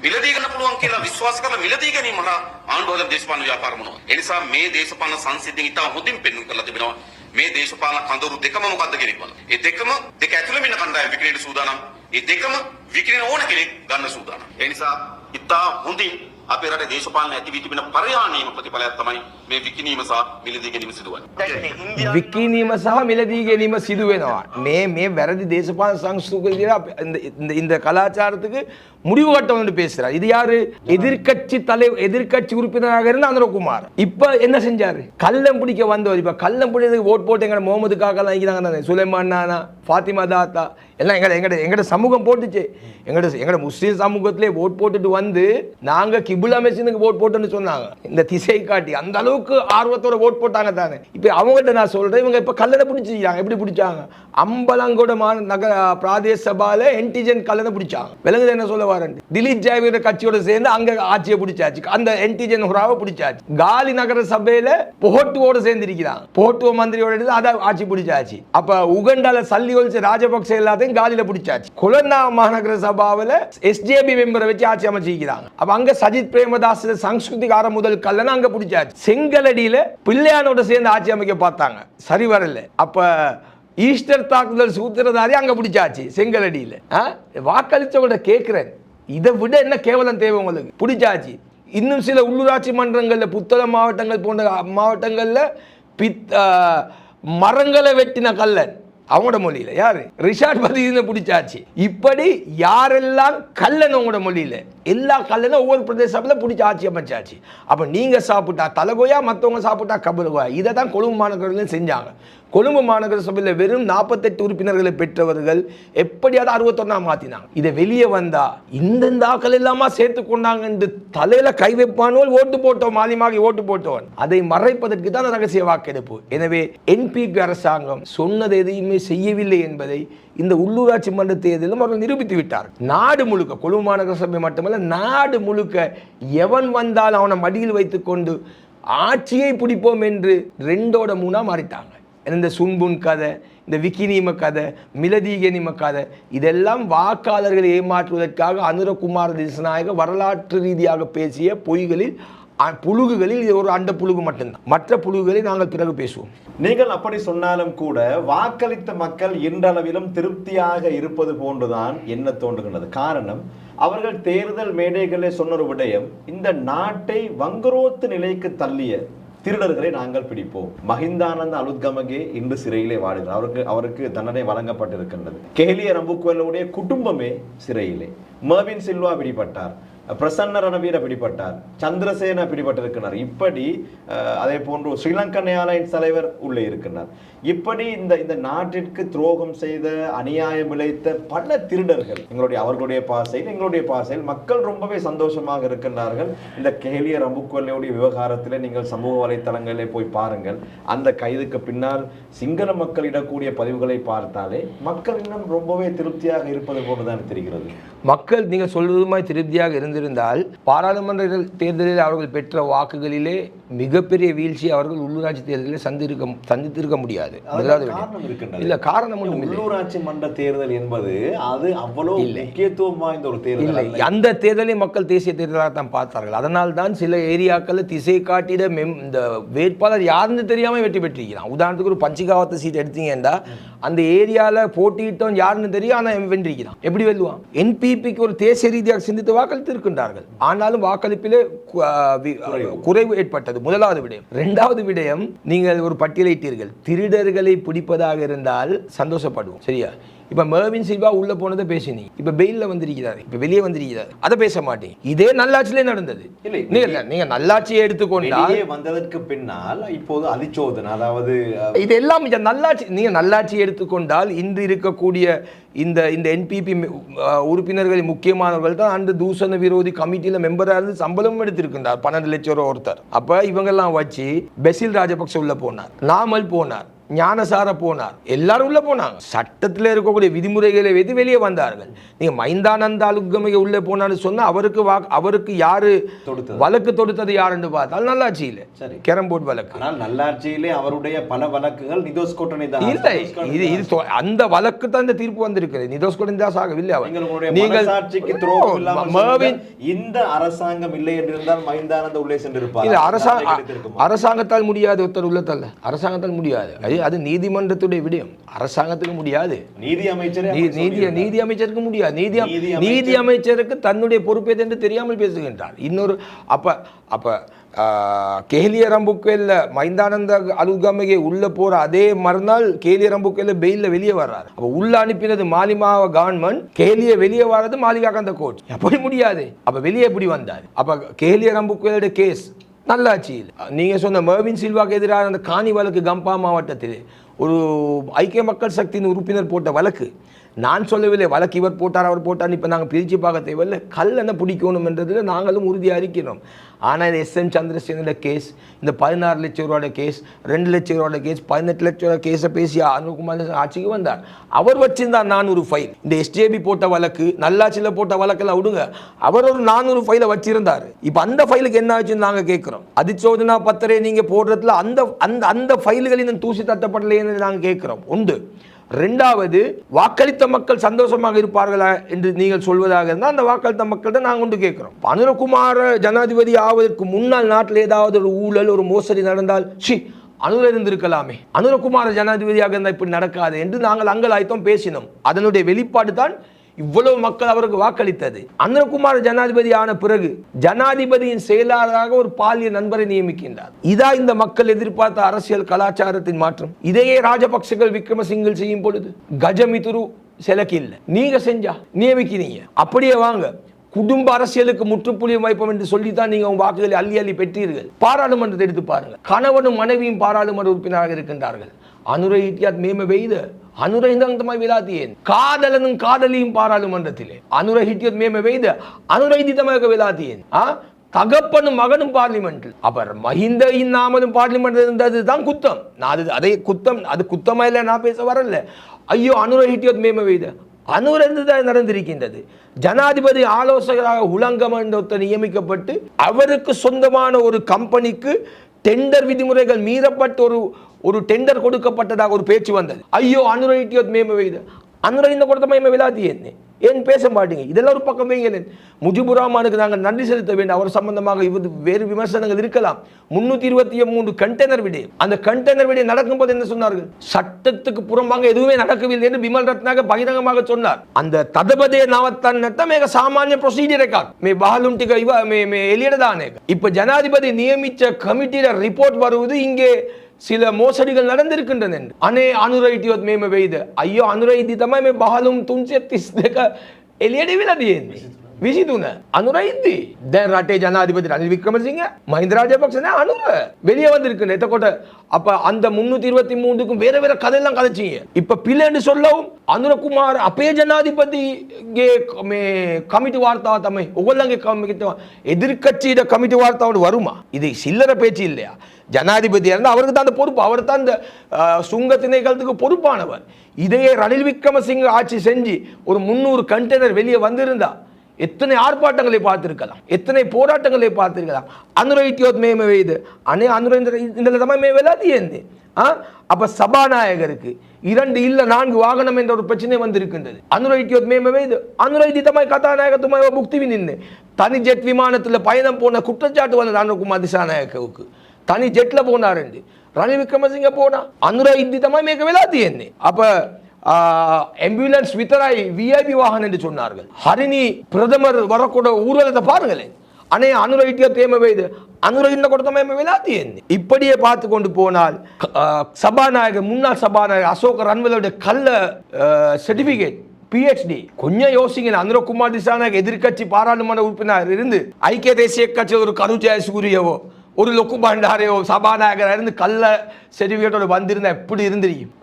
මිලදී ගන්න පුළුවන් කියලා විශ්වාස කරලා මිලදී ගැනීම හරහා ආණ්ඩුවල දේශපාලන ව්‍යාපාර මොනවා. ඒ නිසා මේ දේශපාලන සංසිද්ධිය ඉතා හොඳින් පෙන්වන්න කරලා තිබෙනවා. මේ දේශපාලන කඳවුරු දෙකම මොකද්ද කියන එක බලන්න. ඒ දෙකම දෙක ඇතුළේ ඉන්න කණ්ඩායම විකිණෙන්න සූදානම්. ඒ දෙකම විකිණෙන ඕන කෙනෙක් ගන්න සූදානම්. ඒ නිසා ඉතා හොඳින් අපේ රටේ දේශපාලන ඇති වී තිබෙන පරිහානියම ප්‍රතිඵලයක් තමයි මේ විකිණීම සහ මිලදී ගැනීම සිදුවන්නේ. විකිණීම සහ මිලදී ගැනීම සිදු වෙනවා. මේ වැරදි දේශපාලන සංஸ்கிருதியில இந்த கலாச்சாரத்துக்கு முடிவு கட்ட வந்து பேசுறார். இது யாரு? எதிர்க்கட்சி உறுப்பினராக இருந்த அனுரகுமார். இப்ப என்ன செஞ்சாரு? கள்ளம் பிடிக்க வந்தவர். இப்ப கள்ளம் பிடிக்கிறதுக்கு ஓட் போட்டு எங்க முகமது காக்கெல்லாம் நினைக்கிறாங்க, சுலைமான் நானா, ஃபாத்திமா தாத்தா எல்லாம் எங்கட சமூகம் போட்டுச்சு. எங்கட முஸ்லீம் சமூகத்திலே ஓட் போட்டுட்டு வந்து நாங்க கிபுலா மெஷினுக்கு ஓட் போட்டுன்னு சொன்னாங்க. இந்த திசை காட்டி அந்த அளவுக்கு ஆர்வத்தோட ஓட் போட்டாங்க தானே. இப்ப அவங்ககிட்ட நான் சொல்றேன், இவங்க இப்ப கல்லணை பிடிச்சிருக்காங்க. எப்படி பிடிச்சாங்க? அம்பலங்கோட நகர பிராதேச சபால என்டிஜன் கல்லணை பிடிச்சாங்க. விலங்குது என்ன சொல்ல வரேன், திலீப் ஜாவியோட கட்சியோட சேர்ந்து அங்க ஆட்சியை பிடிச்சாச்சு. அந்த என்டிஜன் ஹுராவை பிடிச்சாச்சு. காலி நகர சபையில போட்டுவோட சேர்ந்து இருக்கிறாங்க. போட்டுவ மந்திரியோட அதை ஆட்சி பிடிச்சாச்சு. அப்ப உகண்டால சல்லி ஒழிச்ச ராஜபக்சே எல்லாத்தையும் காலில பிடிச்சாச்சு. கொலன்னா மாநகர சபாவில எஸ்ஜேபி மெம்பரை வச்சு ஆட்சி அமைச்சிருக்கிறாங்க. அப்ப அங்க சஜித் பிரேமதாஸ் சம்ஸ்கிருதிகார முதல் கல்லணை அங்க பிடிச்சாச்சு. செங்கலடியில பிள்ளையானோட சேர்ந்து ஆட்சி அமைக்க பார்த்தாங்க, சரி வரல. அப்ப ஈஸ்டர் தாக்குதல் சூத்திரதாரி அங்க பிடிச்சாச்சு செங்கலடியில. வாக்களிச்சவங்க கேட்கிறேன், இதை விட என்ன கேவலம் தேவை உங்களுக்கு? பிடிச்சாச்சு. இன்னும் சில உள்ளூராட்சி மன்றங்கள்ல, புத்தளம் மாவட்டங்கள் போன்ற மாவட்டங்கள்ல மரங்களை வெட்டின கல்லன் அவங்களோட மொழியில யாரு? ரிஷாட் பதில பிடிச்சாச்சு. இப்படி யாரெல்லாம் கல்லன் அவங்களோட மொழியில எல்லா கல்லனும் ஒவ்வொரு பிரதேசத்துல பிடிச்சி ஆட்சி அமைச்சாச்சு. அப்ப நீங்க சாப்பிட்டா தலகோயா, மற்றவங்க சாப்பிட்டா கபலகோயா. இதை தான் கொழும்பு மாநகரில் செஞ்சாங்க. கொழும்பு மாநகர சபையில் வெறும் 48 உறுப்பினர்களை பெற்றவர்கள் எப்படியாவது 61 மாத்தினாங்க. இதை வெளியே வந்தா இந்த ஆக்கள் எல்லாமா சேர்த்து கொண்டாங்க என்று தலையில கை வைப்பானோல் ஓட்டு போட்டோம், மாலிமாகி ஓட்டு போட்டோம். அதை மறைப்பதற்கு தான் ரகசிய வாக்கெடுப்பு. எனவே என்பிபி அரசாங்கம் சொன்னது எதையுமே செய்யவில்லை என்பதை இந்த உள்ளூராட்சி மன்ற தேர்தலும் அவர்கள் நிரூபித்து விட்டார். நாடு முழுக்க, கொழும்பு மாநகர சபை மட்டுமல்ல, நாடு முழுக்க எவன் வந்தாலும் அவனை மடியில் வைத்துக்கொண்டு ஆட்சியை பிடிப்போம் என்று 2 3 மாறிட்டாங்க. இந்த சுன்புன் கதை, இந்த விக்கினீம கதை, மிலதீகனிம கதை, இதெல்லாம் வாக்காளர்களை ஏமாற்றுவதற்காக அனுரகுமார திசாநாயக்க வரலாற்று ரீதியாக பேசிய பொய்களில் புழுகுகளில் இது ஒரு அண்ட புழுகு மட்டும்தான். மற்ற புழுகுகளை நாங்கள் பிறகு பேசுவோம். நீங்கள் அப்படி சொன்னாலும் கூட வாக்களித்த மக்கள் இன்றளவிலும் திருப்தியாக இருப்பது போன்றுதான் என்ன தோன்றுகின்றது. காரணம், அவர்கள் தேர்தல் மேடைகளில் சொன்ன ஒரு விடயம், இந்த நாட்டை வங்குரோத்து நிலைக்கு தள்ளிய திருடர்களை நாங்கள் பிடிப்போம். மஹிந்தானந்த அலுத்கமகே இன்று சிறையிலே வாடுகிறார். அவருக்கு தண்டனை வழங்கப்பட்டிருக்கின்றது. கெஹலிய ரம்புக்வெல்லுடைய குடும்பமே சிறையிலே. மர்வின் சில்வா பிடிபட்டார், பிரசன்ன ரணவீர பிடிபட்டார், சந்திரசேன பிடிபட்டிருக்கிறார். இப்படி அதே போன்று ஸ்ரீலங்கன் ஏர்லைன்ஸ் தலைவர் உள்ளே இருக்கிறார். இப்படி இந்த நாட்டிற்கு துரோகம் செய்த, அநியாயம் இழைத்த பல திருடர்கள் அவர்களுடைய பாசையில், எங்களுடைய பாசையில் மக்கள் ரொம்பவே சந்தோஷமாக இருக்கின்றார்கள். இந்த கெஹலிய ரம்புக்வெல்லுடைய விவகாரத்தில் நீங்கள் சமூக வலைத்தளங்களிலே போய் பாருங்கள். அந்த கைதுக்கு பின்னால் சிங்கள மக்கள் இடக்கூடிய பதிவுகளை பார்த்தாலே மக்கள் இன்னும் ரொம்பவே திருப்தியாக இருப்பது போலதான் தெரிகிறது. மக்கள் நீங்கள் சொல்வதுமாய் திருப்தியாக இருந்திருந்தால் பாராளுமன்ற தேர்தலில் அவர்கள் பெற்ற வாக்குகளிலே மிகப்பெரிய வீழ்ச்சி அவர்கள் உள்ளூராட்சி தேர்தலில் சந்தித்திருக்க முடியாது. இல்ல, காரணம் ஒன்றும் இல்லை. உள்ளூராட்சி மன்ற தேர்தல் என்பது அது அவ்வளவு முக்கியத்துவம் வாய்ந்த ஒரு தேர்தல் இல்லை. அந்த தேர்தலை மக்கள் தேசிய தேர்தலாக தான் பார்த்தார்கள். அதனால் தான் சில ஏரியாக்கள் திசை காட்டிட இந்த வேட்பாளர் யாருன்னு தெரியாம வெற்றி பெற்றிருக்கிறான். உதாரணத்துக்கு ஒரு பஞ்சிகாவத்து சீட் எடுத்தீங்கன்னா அந்த ஏரியாவில் போட்டியிட்டோம் யாருன்னு தெரியும், ஆனால் வென்றிருக்கிறான். எப்படி வெல்லுவான்? என்பிபிக்கு ஒரு தேசிய ரீதியாக சிந்தித்து வாக்களித்து இருக்கின்றார்கள். ஆனாலும் வாக்களிப்பிலே குறைவு ஏற்பட்டது. முதலாவது விடயம். 2வது விடயம், நீங்கள் ஒரு பட்டியலிட்டீர்கள். திருடர்களை பிடிப்பதாக இருந்தால் சந்தோஷப்படுவோம், சரியா? இப்ப மர்வின் சில்வா உள்ள போனதை பேசினீங்க, இப்ப பெயில்ல வந்திருக்கிறாரு, இப்ப வெளியே வந்திருக்கிறாரு, அதை பேச மாட்டீங்க. இதே நல்லாட்சியிலே நடந்தது. நீங்க நல்லாட்சியை எடுத்துக்கொண்டால் வந்ததற்கு பின்னால் இப்போது அதிச்சோதனை, அதாவது இதெல்லாம் நல்லாட்சி. நீங்க நல்லாட்சியை எடுத்துக்கொண்டால் இன்று இருக்கக்கூடிய இந்த என்பிபி உறுப்பினர்களில் முக்கியமானவர்கள் தான் அன்று தூஷண விரோதி கமிட்டியில மெம்பராக இருந்து சம்பளமும் எடுத்திருக்கின்றார், 12 லட்சம் ரூபா ஒருத்தர். அப்ப இவங்கெல்லாம் வச்சு பெசில் ராஜபக்ச உள்ள போனார், நாமல் போனார், ஞானசார போனார், எல்லாரும் உள்ள போனாங்க. சட்டத்தில் இருக்கக்கூடிய விதிமுறைகளை வைத்து வெளியே வந்தார்கள். நீங்க மைந்தானந்த அலுகமையை உள்ளே போனான்னு சொன்னா அவருக்கு யாரு வழக்கு தொடுத்தது யாருன்னு பார்த்தால் நல்லாட்சியில கேரம் போர்டு வழக்கு. ஆனால் நல்லாட்சியிலே அவருடைய பல வழக்குகள் நிதோஸ் கோட்டனை தான். இல்லை, இது அந்த வழக்கு தான் இந்த தீர்ப்பு வந்திருக்கிறது. நிதோஸ் கோட்டனை தான் ஆகவில்லை. அவர் நீங்கள் சாட்சிக்கு துரோகம் இல்லாமல் இந்த அரசாங்கம் இல்லை என்று இருந்தால் மைந்தானந்த உள்ளே சென்றிருப்பார். இல்ல, அரசாங்கத்தால் முடியாது, ஒருத்தர் உள்ளத்தல்ல, அரசாங்கத்தால் முடியாது. அது நீதிமன்றத்துடைய விடயம், அரசாங்கத்துக்கு முடியாது. நீதி அமைச்சருக்கு முடியாது. நீதி அமைச்சருக்கு தன்னுடைய பொறுப்பே என்று தெரியாமல் பேசுகின்றார். இன்னொரு அப்ப கேலிய ரம்புக்கேல்ல மைந்தானந்த அலுகமையை உள்ள போற அதே மறுநாள் கேலிய ரம்புக்கேல்ல பெயில்ல வெளியே வர்றாரு. அப்ப உள்ள அனுப்பினது மாலிமாவ கவர்மெண்ட், கேலிய வெளியே வர்றது மாலிகாகந்த கோர்ட். எப்படி முடியாது? அப்ப வெளியே எப்படி வந்தார்? அப்ப கேலிய ரம்புக்கேலுடைய கேஸ் நல்லாட்சியில் நீங்க சொன்ன மர்வின் சில்வாக்கு எதிரான அந்த காணி வழக்கு கம்பா மாவட்டத்தில் ஒரு ஐக்கிய மக்கள் சக்தியின் உறுப்பினர் போட்ட வழக்கு. நான் சொல்லவில்லை வழக்கு இவர் போட்டார் அவர் போட்டார், இப்போ நாங்கள் பிரித்து பார்க்க தேவையில்லை. கல் என்ன பிடிக்கணும் என்றதில் நாங்களும் உறுதியாக இருக்கிறோம். ஆனால் இந்த SM சந்திரசேகரோட கேஸ், இந்த 16 லட்சம் ரூபாயோட கேஸ், 2 லட்சம் ரூபாயோட கேஸ், 18 லட்சம் ரூபாய் கேஸை பேசி அனுகுமார் ஆட்சிக்கு வந்தார். அவர் வச்சிருந்தார் 400 ஃபைல். இந்த SJB போட்ட வழக்கு, நல்லாட்சியில் போட்ட வழக்கெல்லாம் விடுங்க, அவர் ஒரு 400 ஃபைலை வச்சிருந்தார். இப்போ அந்த ஃபைலுக்கு என்ன ஆச்சுன்னு நாங்கள் கேட்குறோம். அதிச்சோதனா பத்திரை நீங்கள் போடுறதுல அந்த ஃபைல்களின் தூசி தட்டப்படலைன்னு நாங்கள் கேட்குறோம். உண்டு. ரெண்டாவது, வாக்களித்த மக்கள் சந்தோஷமாக இருப்பார்களா என்று நீங்கள் சொல்வதாக இருந்தால் அந்த வாக்களித்த மக்கள்கிட்ட நாங்கள் கொண்டு கேட்கிறோம். அனுரகுமார ஜனாதிபதி ஆவதற்கு முன்னால் நாட்டில் ஏதாவது ஒரு ஊழல் ஒரு மோசடி நடந்தால் அனுர இருந்திருக்கலாமே, அனுரகுமார ஜனாதிபதியாக இருந்தால் இப்படி நடக்காது என்று நாங்கள் அங்கலாய்த்தோம், பேசினோம். அதனுடைய வெளிப்பாடு தான் இவ்வளவு மக்கள் அவருக்கு வாக்களித்தது. அனுரகுமார ஜனாதிபதி ஆன பிறகு ஜனாதிபதியின் செயலாளராக ஒரு பாலிய நண்பரை நியமிக்கின்றார். இதா இந்த மக்கள் எதிர்பார்த்த அரசியல் கலாச்சாரத்தின் மாற்றம்? இதையே ராஜபக்சர்கள் விக்ரமசிங்கல் செய்யும் பொழுது கஜமிதுரு செலக்கில்ல, நீங்க செஞ்சா நியமிக்கிறீங்க, அப்படியே வாங்க குடும்ப அரசியலுக்கு முற்றுப்புள்ளி வைப்போம் என்று சொல்லித்தான் நீங்க உங்க வாக்குகளை அள்ளி அள்ளி பெற்றீர்கள். பாராளுமன்றத்தை எடுத்து பாருங்க, கணவனும் மனைவியும் பாராளுமன்ற உறுப்பினராக இருக்கின்றார்கள். அனுர ஹிட்டியாத் மேம வெய்த අනුර ඉඳන් තමයි වෙලා තියෙන්නේ. කාදලනුන් කාදලීම් පාර්ලිමේන්තුවේ අනුර හිටියොත් මේම වෙයිද? අනුර ඉදි තමයි ඒක වෙලා තියෙන්නේ. தகப்பனும் மகனும் பார்லிமெண்டில். அப்புறம் மஹிந்த இன்னாமலும் பார்லிமெண்ட் இருந்தது தான் குத்தம். நான் அதே குத்தம், அது குத்தமா இல்லை, நான் பேச வரல. ஐயோ அனுர ஹிட்டியத் மேம வெய்த அனுர இருந்துதான் நடந்திருக்கின்றது. ஜனாதிபதி ஆலோசகராக உலங்கம் என்ற நியமிக்கப்பட்டு அவருக்கு சொந்தமான ஒரு கம்பெனிக்கு டெண்டர் விதிமுறைகள் மீறப்பட்டு ஒரு டெண்டர் கொடுக்கப்பட்டதாக ஒரு பேச்சு வந்தது. ஐயோ அனுர ஹிட்டியத் மேம வெய்த அனுர இந்த கொடுத்த மேம விளாதி என்ன ஏன் பேச மாட்டீங்க? இதெல்லாம் ஒரு பக்கம் வைங்க. முஜிபுர் ரஹ்மானுக்கு நாங்கள் நன்றி செலுத்த வேண்டும். அவர் சம்பந்தமாக வேறு விமர்சனங்கள் இருக்கலாம். 323 கண்டெய்னர் விடை, அந்த கண்டெய்னர் விடை நடக்கும்போது என்ன சொன்னார்கள்? சட்டத்துக்கு புறம்பாக எதுவுமே நடக்கவில்லை என்று விமல் ரத்னாக பகிரங்கமாக சொன்னார். அந்த ததபதே நாவத்தான் மேக சாமானிய ப்ரொசீஜர் மே பாலுன் டிக இவ மே எலியடதானே. இப்ப ஜனாதிபதி நியமித்த கமிட்டியில ரிப்போர்ட் வருவது இங்கே சில மோசடிகள் நடந்திருக்கின்றன. அனே අනුරයිටියොත් මේම වෙයිද? අයියෝ අනුරයිදි තමයි මේ බහලුම් 332 එළියට විලා තියෙන්නේ. 23 අනුරයිදි. දැන් රටේ ජනාධිපති රනිල් වික්‍රමසිංහ මහින්ද රාජපක්ෂ නෑ අනුර வெளியே வந்திருக்குன்னு. එතකොට அப்ப அந்த 323க்கும் வேற வேற கதையெல்லாம் கதைச்சீங்க. இப்ப பிள்ளைன்னு சொல்லவும் අනුරකුමාර අපේ ජනාධිපතිගේ මේ කමිටු වාර්තාව තමයි ඔයගොල්ලන්ගේ කමිටු எதிர்க்கட்சியிட கமிட்டி வார்த்தாவோடு வருமா? இது சில்லற பேச்சு இல்லையா? ஜனாதிபதியாக இருந்தால் அவருக்கு தான் அந்த பொறுப்பு, அவர் தான் இந்த சுங்க திணைக்களத்துக்கு பொறுப்பானவர். இதையே ரணில் விக்ரமசிங்க ஆட்சி செஞ்சு ஒரு 300 கண்டெய்னர் வெளியே வந்திருந்தா எத்தனை ஆர்ப்பாட்டங்களை பார்த்திருக்கலாம், எத்தனை போராட்டங்களை பார்த்திருக்கலாம். அனுர ஹிட்டியொத் மேம வெய்து அனே அனுர இந்த தம்மை மே வெலாதி ஏந்தி. அப்ப சபாநாயகருக்கு 2 இல்ல 4 வாகனம் என்ற ஒரு பிரச்சனை வந்திருக்கின்றது. அனுர ஹிட்டியொத் மேம வெய்து அனுர இதி தம்மை கதாநாயகத்துமாய் முக்தி விநின்னு தனி ஜெட் விமானத்தில் பயணம் போன குற்றச்சாட்டு வந்தது அனுகுமார் திசாநாயகவுக்கு. தனி ஜெட்ல போனார் என்று ரணில் விக்ரமசிங்க போனா අනුර ඉද්දි තමයි මේක වෙලා තියෙන්නේ. அப்ப ஆம்புலன்ஸ் வித்தராய் VIP வாகனம் என்று சொன்னார்கள். ஹரிணி பிரதமர் வரக்கூட ஊர்வலத்தை பாருங்களேன். அனே அனுர ஹிட்டியத் மேம வெய்து அனுர இன்ன கூட තමයි වෙලා තියෙන්නේ. இப்படியே பார்த்து கொண்டு போனால் சபாநாயகர் முன்னாள் சபாநாயகர் அசோக் ரன்வலோட கள்ள சர்டிபிகேட் PhD கொஞ்சம் யோசிங்க. அனுரகுமார் திசாநாயக் எதிர்கட்சி பாராளுமன்ற உறுப்பினர் இருந்து ஐக்கிய தேசிய கட்சி ஒரு கரு ஜெயசூரியவோ ஒரு லொக்கு பண்டாரையோ சபாநாயகராக இருந்து கள்ள சர்டிபிகேட்டோட வந்திருந்தா எப்படி இருந்திருக்கும்?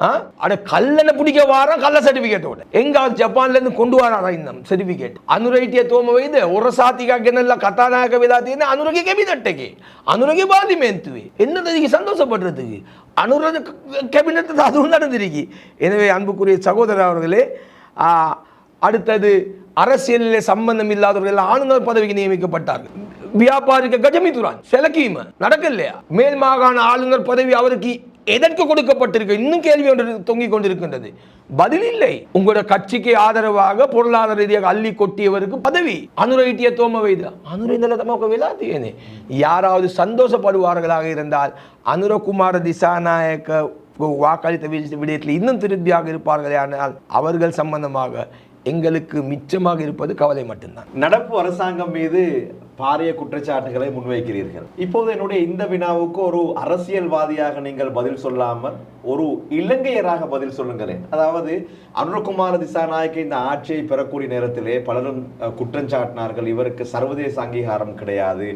அட கல்லனை பிடிக்க வாரம் கள்ள சர்டிபிகேட்டோட எங்காவது ஜப்பான்ல இருந்து கொண்டு வராரா இந்த சர்டிபிகேட்? අනුරයිටිය තෝම වෙයිද ඔරසාතිකක් ගෙනල්ලා කතානායක වෙලා තියෙන අනුරගේ කැබිනට් එකේ අනුරගේ පාර්ලිමේන්තුවේ என்னது நீங்க சந்தோஷப்படுறதுக்கு அனுர கேபினட் அதுவும் நடந்திருக்கு. எனவே அன்புக்குரிய சகோதரர் அவர்களே, அடுத்தது அரசியலிலே சம்பந்தம் இல்லாதவர்கள் ஆளுநர் பதவிக்கு நியமிக்கப்பட்டார்கள். வியாபாரிக கஜமித்துரான் செலக்கீம நடக்கலையா? மேல் மாகாண ஆளுநர் பதவி அவருக்கு எதற்கு கொடுக்கப்பட்டிருக்கு? இன்னும் கேள்வி ஒன்று தொங்கிக் கொண்டிருக்கின்றது, பதில் இல்லை. உங்களோட கட்சிக்கு ஆதரவாக பொருளாதார ரீதியாக அள்ளி கொட்டியவருக்கு பதவி அனுரைட்டிய தோம வைதா அனுரைந்தல தமக்கு விளாத்தியனே. யாராவது சந்தோஷப்படுவார்களாக இருந்தால் அனுரகுமார திசாநாயக்க வாக்களித்த விடயத்தில் இன்னும் திருப்தியாக இருப்பார்களே, ஆனால் அவர்கள் சம்பந்தமாக எங்களுக்கு மிச்சமாக இருப்பது கவலை மட்டும்தான். நடப்பு அரசாங்கம் மீது பாரிய குற்றச்சாட்டுகளை முன்வைக்கிறீர்கள். இப்போது என்னுடைய இந்த வினாவுக்கு ஒரு அரசியல்வாதியாக நீங்கள் பதில் சொல்லாமல் ஒரு இலங்கையராக பதில் சொல்லுங்களேன். அதாவது அனுரகுமார திசாநாயக்க இந்த ஆட்சியை பெறக்கூடிய நேரத்திலே பலரும் குற்றஞ்சாட்டினார்கள், இவருக்கு சர்வதேச அங்கீகாரம் கிடையாது,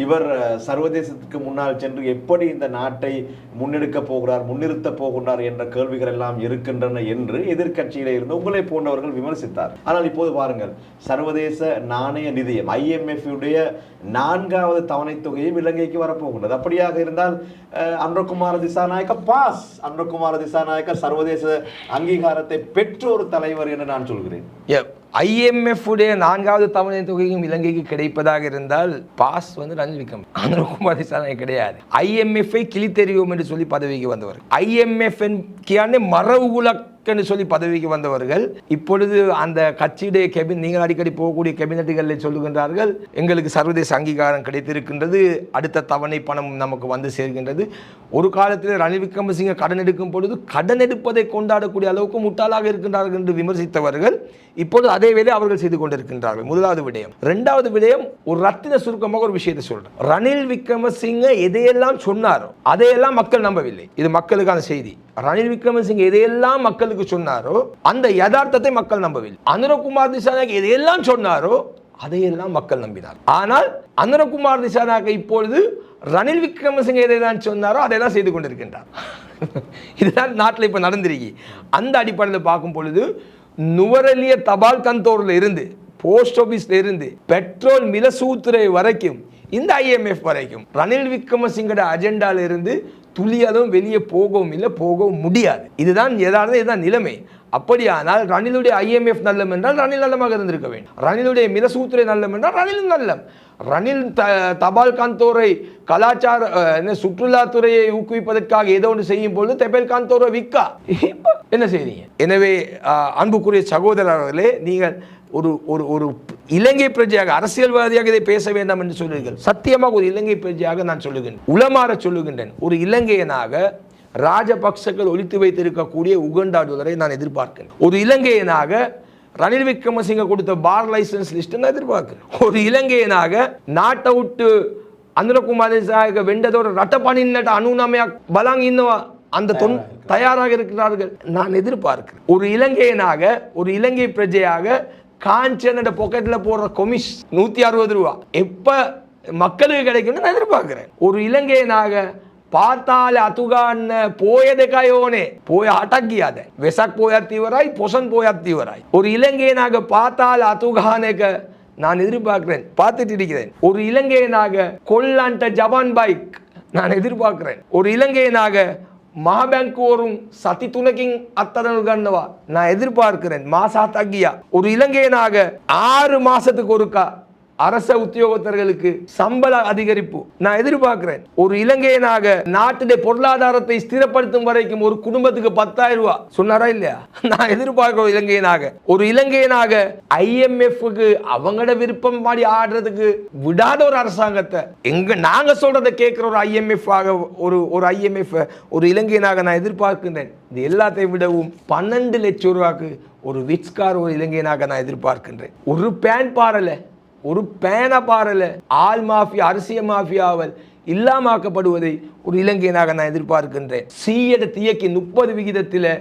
இவர் சர்வதேசத்துக்கு முன்னால் சென்று எப்படி இந்த நாட்டை முன்னிறுத்த போகிறார் என்ற கேள்விகள் எல்லாம் இருக்கின்றன என்று எதிர்கட்சியிலே இருந்து உங்களை போன்றவர்கள் விமர்சித்தார். ஆனால் இப்போது பாருங்கள், சர்வதேச நாணய நிதியம் IMF உடைய 4வது தவணை தொகையும் இலங்கைக்கு வரப்போகின்றது. அப்படியாக இருந்தால் அனுரகுமார திசாநாயக்க சர்வதேச அங்கீகாரத்தை பெற்ற ஒரு தலைவர் என்று நான் சொல்கிறேன். IMF உடைய 4வது தவணை தொகையும் இலங்கைக்கு கிடைப்பதாக இருந்தால் பாஸ் ரணில் விக்ரம அனுரகுமார திசாநாயக்க கிடையாது. IMF-ஐ கிழித்தெறிவோம் என்று சொல்லி பதவிக்கு வந்தவர். IMF மரபுகுலக் என்று சொல்லி பதவிக்கு வந்தவர்கள் இப்பொழுது அந்த கட்சியுடைய நீங்கள் அடிக்கடி போகக்கூடிய கேபினட்டுகளில் சொல்லுகின்றார்கள், எங்களுக்கு சர்வதேச அங்கீகாரம் கிடைத்திருக்கின்றது, அடுத்த தவணை பணம் நமக்கு வந்து சேர்கின்றது. ஒரு காலத்தில் ரணில் விக்ரமசிங்க கடன் எடுக்கும் பொழுது கடன் எடுப்பதை கொண்டாடக்கூடிய அளவுக்கு முட்டாளாக இருக்கின்றார்கள் என்று விமர்சித்தவர்கள் இப்போது அதே வேலை அவர்கள் செய்து கொண்டிருக்கின்றார்கள். முதலாவது விடயம். 2வது விடயம், ஒரு ரத்தின சுருக்கமாக ஒரு விஷயத்தை சொல்றேன். ரணில் விக்ரமசிங்க எதையெல்லாம் சொன்னாரோ அதையெல்லாம் மக்கள் நம்பவில்லை. இது மக்களுக்கான செய்தி. ரணில் விக்ரமசிங்க எதையெல்லாம் மக்களுக்கு சொன்னாரோ அந்த யதார்த்தத்தை மக்கள் நம்பவில்லை. அனுரகுமார் திசாநாயக்க எதையெல்லாம் சொன்னாரோ அதையெல்லாம் மக்கள் நம்பினார். ஆனால் அனுரகுமார் திசாநாயக்க இப்பொழுது ரணில் விக்ரமசிங்க எதையெல்லாம் சொன்னாரோ அதையெல்லாம் செய்து கொண்டிருக்கின்றார். இதுதான் நாட்டில் இப்ப நடந்திருக்கு. அந்த அடிப்படையில் பார்க்கும் பொழுது நுவரெலிய தபால் கந்தோரில் இருந்து, போஸ்ட் ஆபீஸ்ல இருந்து, பெட்ரோல் மிலசூத்திரை வரைக்கும், இந்த IMF வரைக்கும் ரணில் விக்ரமசிங்கோட அஜெண்டால இருந்து துளியாலும் வெளியே போகவும் இல்லை, போகவும் முடியாது. இதுதான் இதுதான் நிலைமை. அப்படியானால் ரணிலுடைய IMF நல்லம் என்றால் ரணில் நல்லமாக இருந்திருக்க வேண்டும். ரணிலுடைய மிலசூத்திரை நல்லம் என்றால் ரணில் நல்லம். ரணில் தபால் காந்தோரை கலாச்சார சுற்றுலாத்துறையை ஊக்குவிப்பதற்காக ஏதோ ஒன்று செய்யும் பொழுது தபால் காந்தோரை விற்கா என்ன செய்றீங்க? எனவே அன்புக்குரிய சகோதரர்களே, நீங்கள் ஒரு ஒரு ஒரு இலங்கை பிரஜையாக, அரசியல்வாதியாக இதை பேச வேண்டாம் என்று சொல்லுங்கள். சத்தியமாக ஒரு இலங்கை பிரஜையாக நான் சொல்லுகின்றேன், உளமாற சொல்லுகின்றேன். ஒரு இலங்கையனாக ராஜபக்சர்கள் ஒழித்து வைத்திருக்கக்கூடிய உகண்டாடுவதை நான் எதிர்பார்க்கிறேன். ஒரு இலங்கையனாக ரணில் விக்ரமசிங்க கொடுத்த பார் லைசன்ஸ் லிஸ்ட் நான் எதிர்பார்க்கிறேன். ஒரு இலங்கையனாக நாட்டை விட்டு அனுரகுமார திசாநாயக்க வெண்டதோட ரட்டப்பணின்னட்ட அனுநமයක් බලන් ඉන්නවා அந்த தயாராக இருக்கிறார்கள் நான் எதிர்பார்க்கிறேன். ஒரு இலங்கையனாக, ஒரு இலங்கை பிரஜையாக காஞ்சனோட பாக்கெட்ல போடுற கொமிஷ் 160 ரூபா எப்ப மக்களுக்கு கிடைக்கும்னு நான் எதிர்பார்க்கிறேன். ஒரு இலங்கையனாக පාතාල අතුගන්න පෝය දෙකයි ඕනේ. පෝය 8ක් ගියාද? වෙසක් පෝයත් ඉවරයි, පොසන් පෝයත් ඉවරයි. ஒரு இலங்கையனாக පාතාල අතුගහන එක நான் எதிர்பார்க்கிறேன், பார்த்துட்டு இருக்கிறேன். ஒரு இலங்கையனாக கொல்லாண்ட ஜபான் பைக் நான் எதிர்பார்க்கிறேன். ஒரு இலங்கையனாக மகாபேங்குவரும் சதி 3කින් අත්අඩංගු ගන්නවා நான் எதிர்பார்க்கிறேன். மாச 7ක් ගියා. ஒரு இலங்கையனாக 6 மாசத்துக்கு ஒருக்கா அரச உத்தியோகத்தர்களுக்கு சம்பள அதிகரிப்பு நான் எதிர்பார்க்கிறேன். ஒரு இலங்கையனாக நாட்டுடைய பொருளாதாரத்தை ஸ்திரப்படுத்தும் வரைக்கும் ஒரு குடும்பத்துக்கு 10,000 ரூபாய் சொன்னாரா இல்லையா? நான் எதிர்பார்க்கிறோம் இலங்கையனாக. ஒரு இலங்கையனாக IMF-க்கு அவங்களோட விருப்பம் மாதிரி ஆடுறதுக்கு விடாத ஒரு அரசாங்கத்தை, நாங்க சொல்றதை கேட்கிற ஒரு IMF ஆக ஒரு IMF ஒரு இலங்கையனாக நான் எதிர்பார்க்கின்றேன். இது எல்லாத்தையும் விடவும் 12 லட்சம் ரூபாய்க்கு ஒரு விட்ஸ்கார் ஒரு இலங்கையனாக நான் எதிர்பார்க்கின்றேன். ஒரு பேன் பாரல, ஒரு பேன பாரல, ஆல் மாஃபியா, அரசியல் மாஃபியாவல் இல்லாமக்கப்படுவதை ஒரு இலங்கையனாக நான் எதிர்பார்க்கின்றேன். சீயட தீயக்கு 30%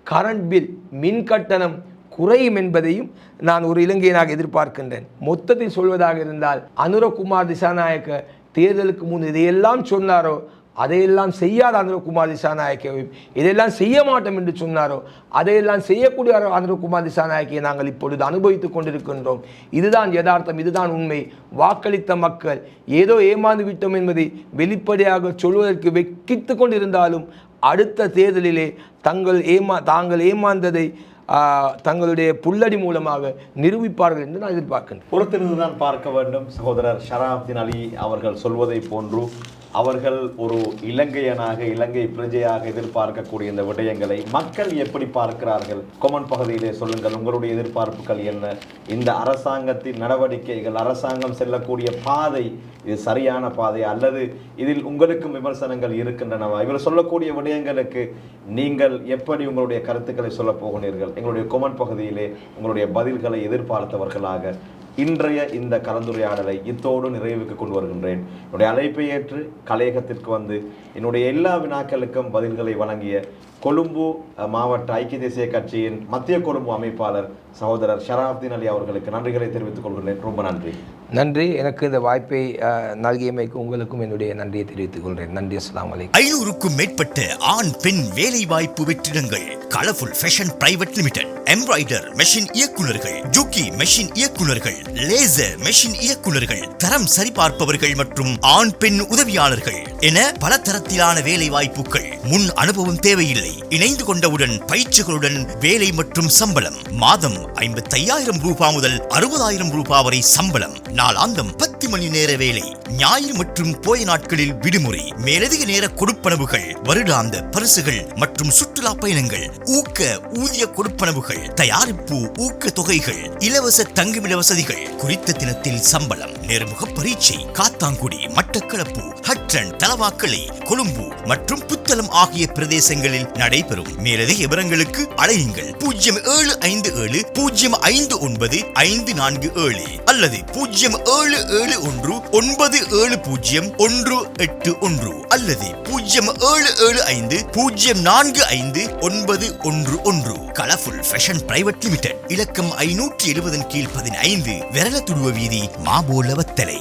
கரண்ட் பில், மின் கட்டணம் குறையும் என்பதையும் நான் ஒரு இலங்கையனாக எதிர்பார்க்கின்றேன். மொத்தத்தில் சொல்வதாக இருந்தால் அனுரகுமார் திசாநாயக்க தேர்தலுக்கு முன் இதையெல்லாம் சொன்னாரோ அதையெல்லாம் செய்யாத அனுரகுமார் திசாநாயக்கவையும் இதையெல்லாம் செய்ய மாட்டோம் என்று சொன்னாரோ அதையெல்லாம் செய்யக்கூடிய அனுரகுமார் திசாநாயக்கையை நாங்கள் இப்பொழுது அனுபவித்துக் கொண்டிருக்கின்றோம். இதுதான் யதார்த்தம், இதுதான் உண்மை. வாக்களித்த மக்கள் ஏதோ ஏமாந்து விட்டோம் என்பதை வெளிப்படையாக சொல்வதற்கு வெட்கித்து கொண்டிருந்தாலும் அடுத்த தேர்தலிலே தாங்கள் ஏமாந்ததை தங்களுடைய புல்லடி மூலமாக நிரூபிப்பார்கள் என்று நான் எதிர்பார்க்கின்றேன். பொறுத்திருந்துதான் பார்க்க வேண்டும். சகோதரர் ஷராஃப்தீன் அலி அவர்கள் சொல்வதை போன்று அவர்கள் ஒரு இலங்கையனாக இலங்கை பிரஜையாக எதிர்பார்க்கக்கூடிய இந்த விடயங்களை மக்கள் எப்படி பார்க்கிறார்கள்? கொமெண்ட் பகுதியிலே சொல்லுங்கள். உங்களுடைய எதிர்பார்ப்புகள் என்ன? இந்த அரசாங்கத்தின் நடவடிக்கைகள், அரசாங்கம் செல்லக்கூடிய பாதை இது சரியான பாதை அல்லது இதில் உங்களுக்கும் விமர்சனங்கள் இருக்கின்றனவா? இவர் சொல்லக்கூடிய விடயங்களுக்கு நீங்கள் எப்படி உங்களுடைய கருத்துக்களை சொல்ல போகிறீர்கள்? எங்களுடைய கொமெண்ட் பகுதியிலே உங்களுடைய பதில்களை எதிர்பார்த்தவர்களாக இன்றைய இந்த கலந்துரையாடலை இத்தோடு நிறைவுக்கு கொண்டு வருகின்றேன். என்னுடைய அழைப்பை ஏற்று கலையகத்திற்கு வந்து என்னுடைய எல்லா வினாக்களுக்கும் பதில்களை வழங்கிய கொழும்பு மாவட்ட ஐக்கிய தேசிய கட்சியின் மத்திய கொழும்பு அமைப்பாளர் சகோதரர் ஷராஃப்தீன் அலி அவர்களுக்கு நன்றிகளை தெரிவித்துக் கொள்கிறேன். ரொம்ப நன்றி. நன்றி. எனக்கு இந்த வாய்ப்பை நல்கியமைக்கு உங்களுக்கும் என்னுடைய நன்றியை தெரிவித்துக் கொள்கிறேன். நன்றி. அஸ்ஸலாமு அலைக்கும். 500க்கும் மேற்பட்ட ஆண் பெண் வேலை வாய்ப்பு வெற்றிடங்கள். Colourful fashion private limited, embroider machine இயக்குநர்கள், ஜுக்கி மெஷின் இயக்குநர்கள், லேசர் மெஷின் இயக்குநர்கள், தரம் சரிபார்ப்பவர்கள் மற்றும் ஆண் பெண் உதவியாளர்கள் என பல தரத்திலான வேலை வாய்ப்புகள். முன் அனுபவம் தேவையில்லை. இணைந்து கொண்டவுடன் பயிற்சிகளுடன் வேலை மற்றும் சம்பளம். மாதம் 55,000 ரூபாய் முதல் 60,000 ரூபாய் வரை சம்பளம். நாளாந்தம் 10 மணி நேர வேலை. ஞாயிறு மற்றும் போய நாட்களில் விடுமுறை. மேலதிக நேர கொடுப்பனவுகள், வருடாந்த பரிசுகள் மற்றும் சுற்றுலா பயணங்கள், ஊக்க ஊதிய கொடுப்பனவுகள், தயாரிப்பு ஊக்க தொகைகள், இலவச தங்குமிட வசதிகள், குறித்த தினத்தில் சம்பளம். நேர்முக பரீட்சை காத்தாங்குடி, மட்டக்களப்பு, ஹட்டன், தலவாக்கலை, கொழும்பு மற்றும் புத்தளம் ஆகிய பிரதேசங்களில் நடைபெறும். மேலதிக விவரங்களுக்கு அழையுங்கள் 0757 059 547 அல்லது 0771 970 181 அல்லது 0775 045 911. கலர்ஃபுல் ஃபேஷன் பிரைவேட் லிமிடெட், இலக்கம் 570 கீழ் 15, விரலத்துடுவ வீதி, மாபோலவத்தலை.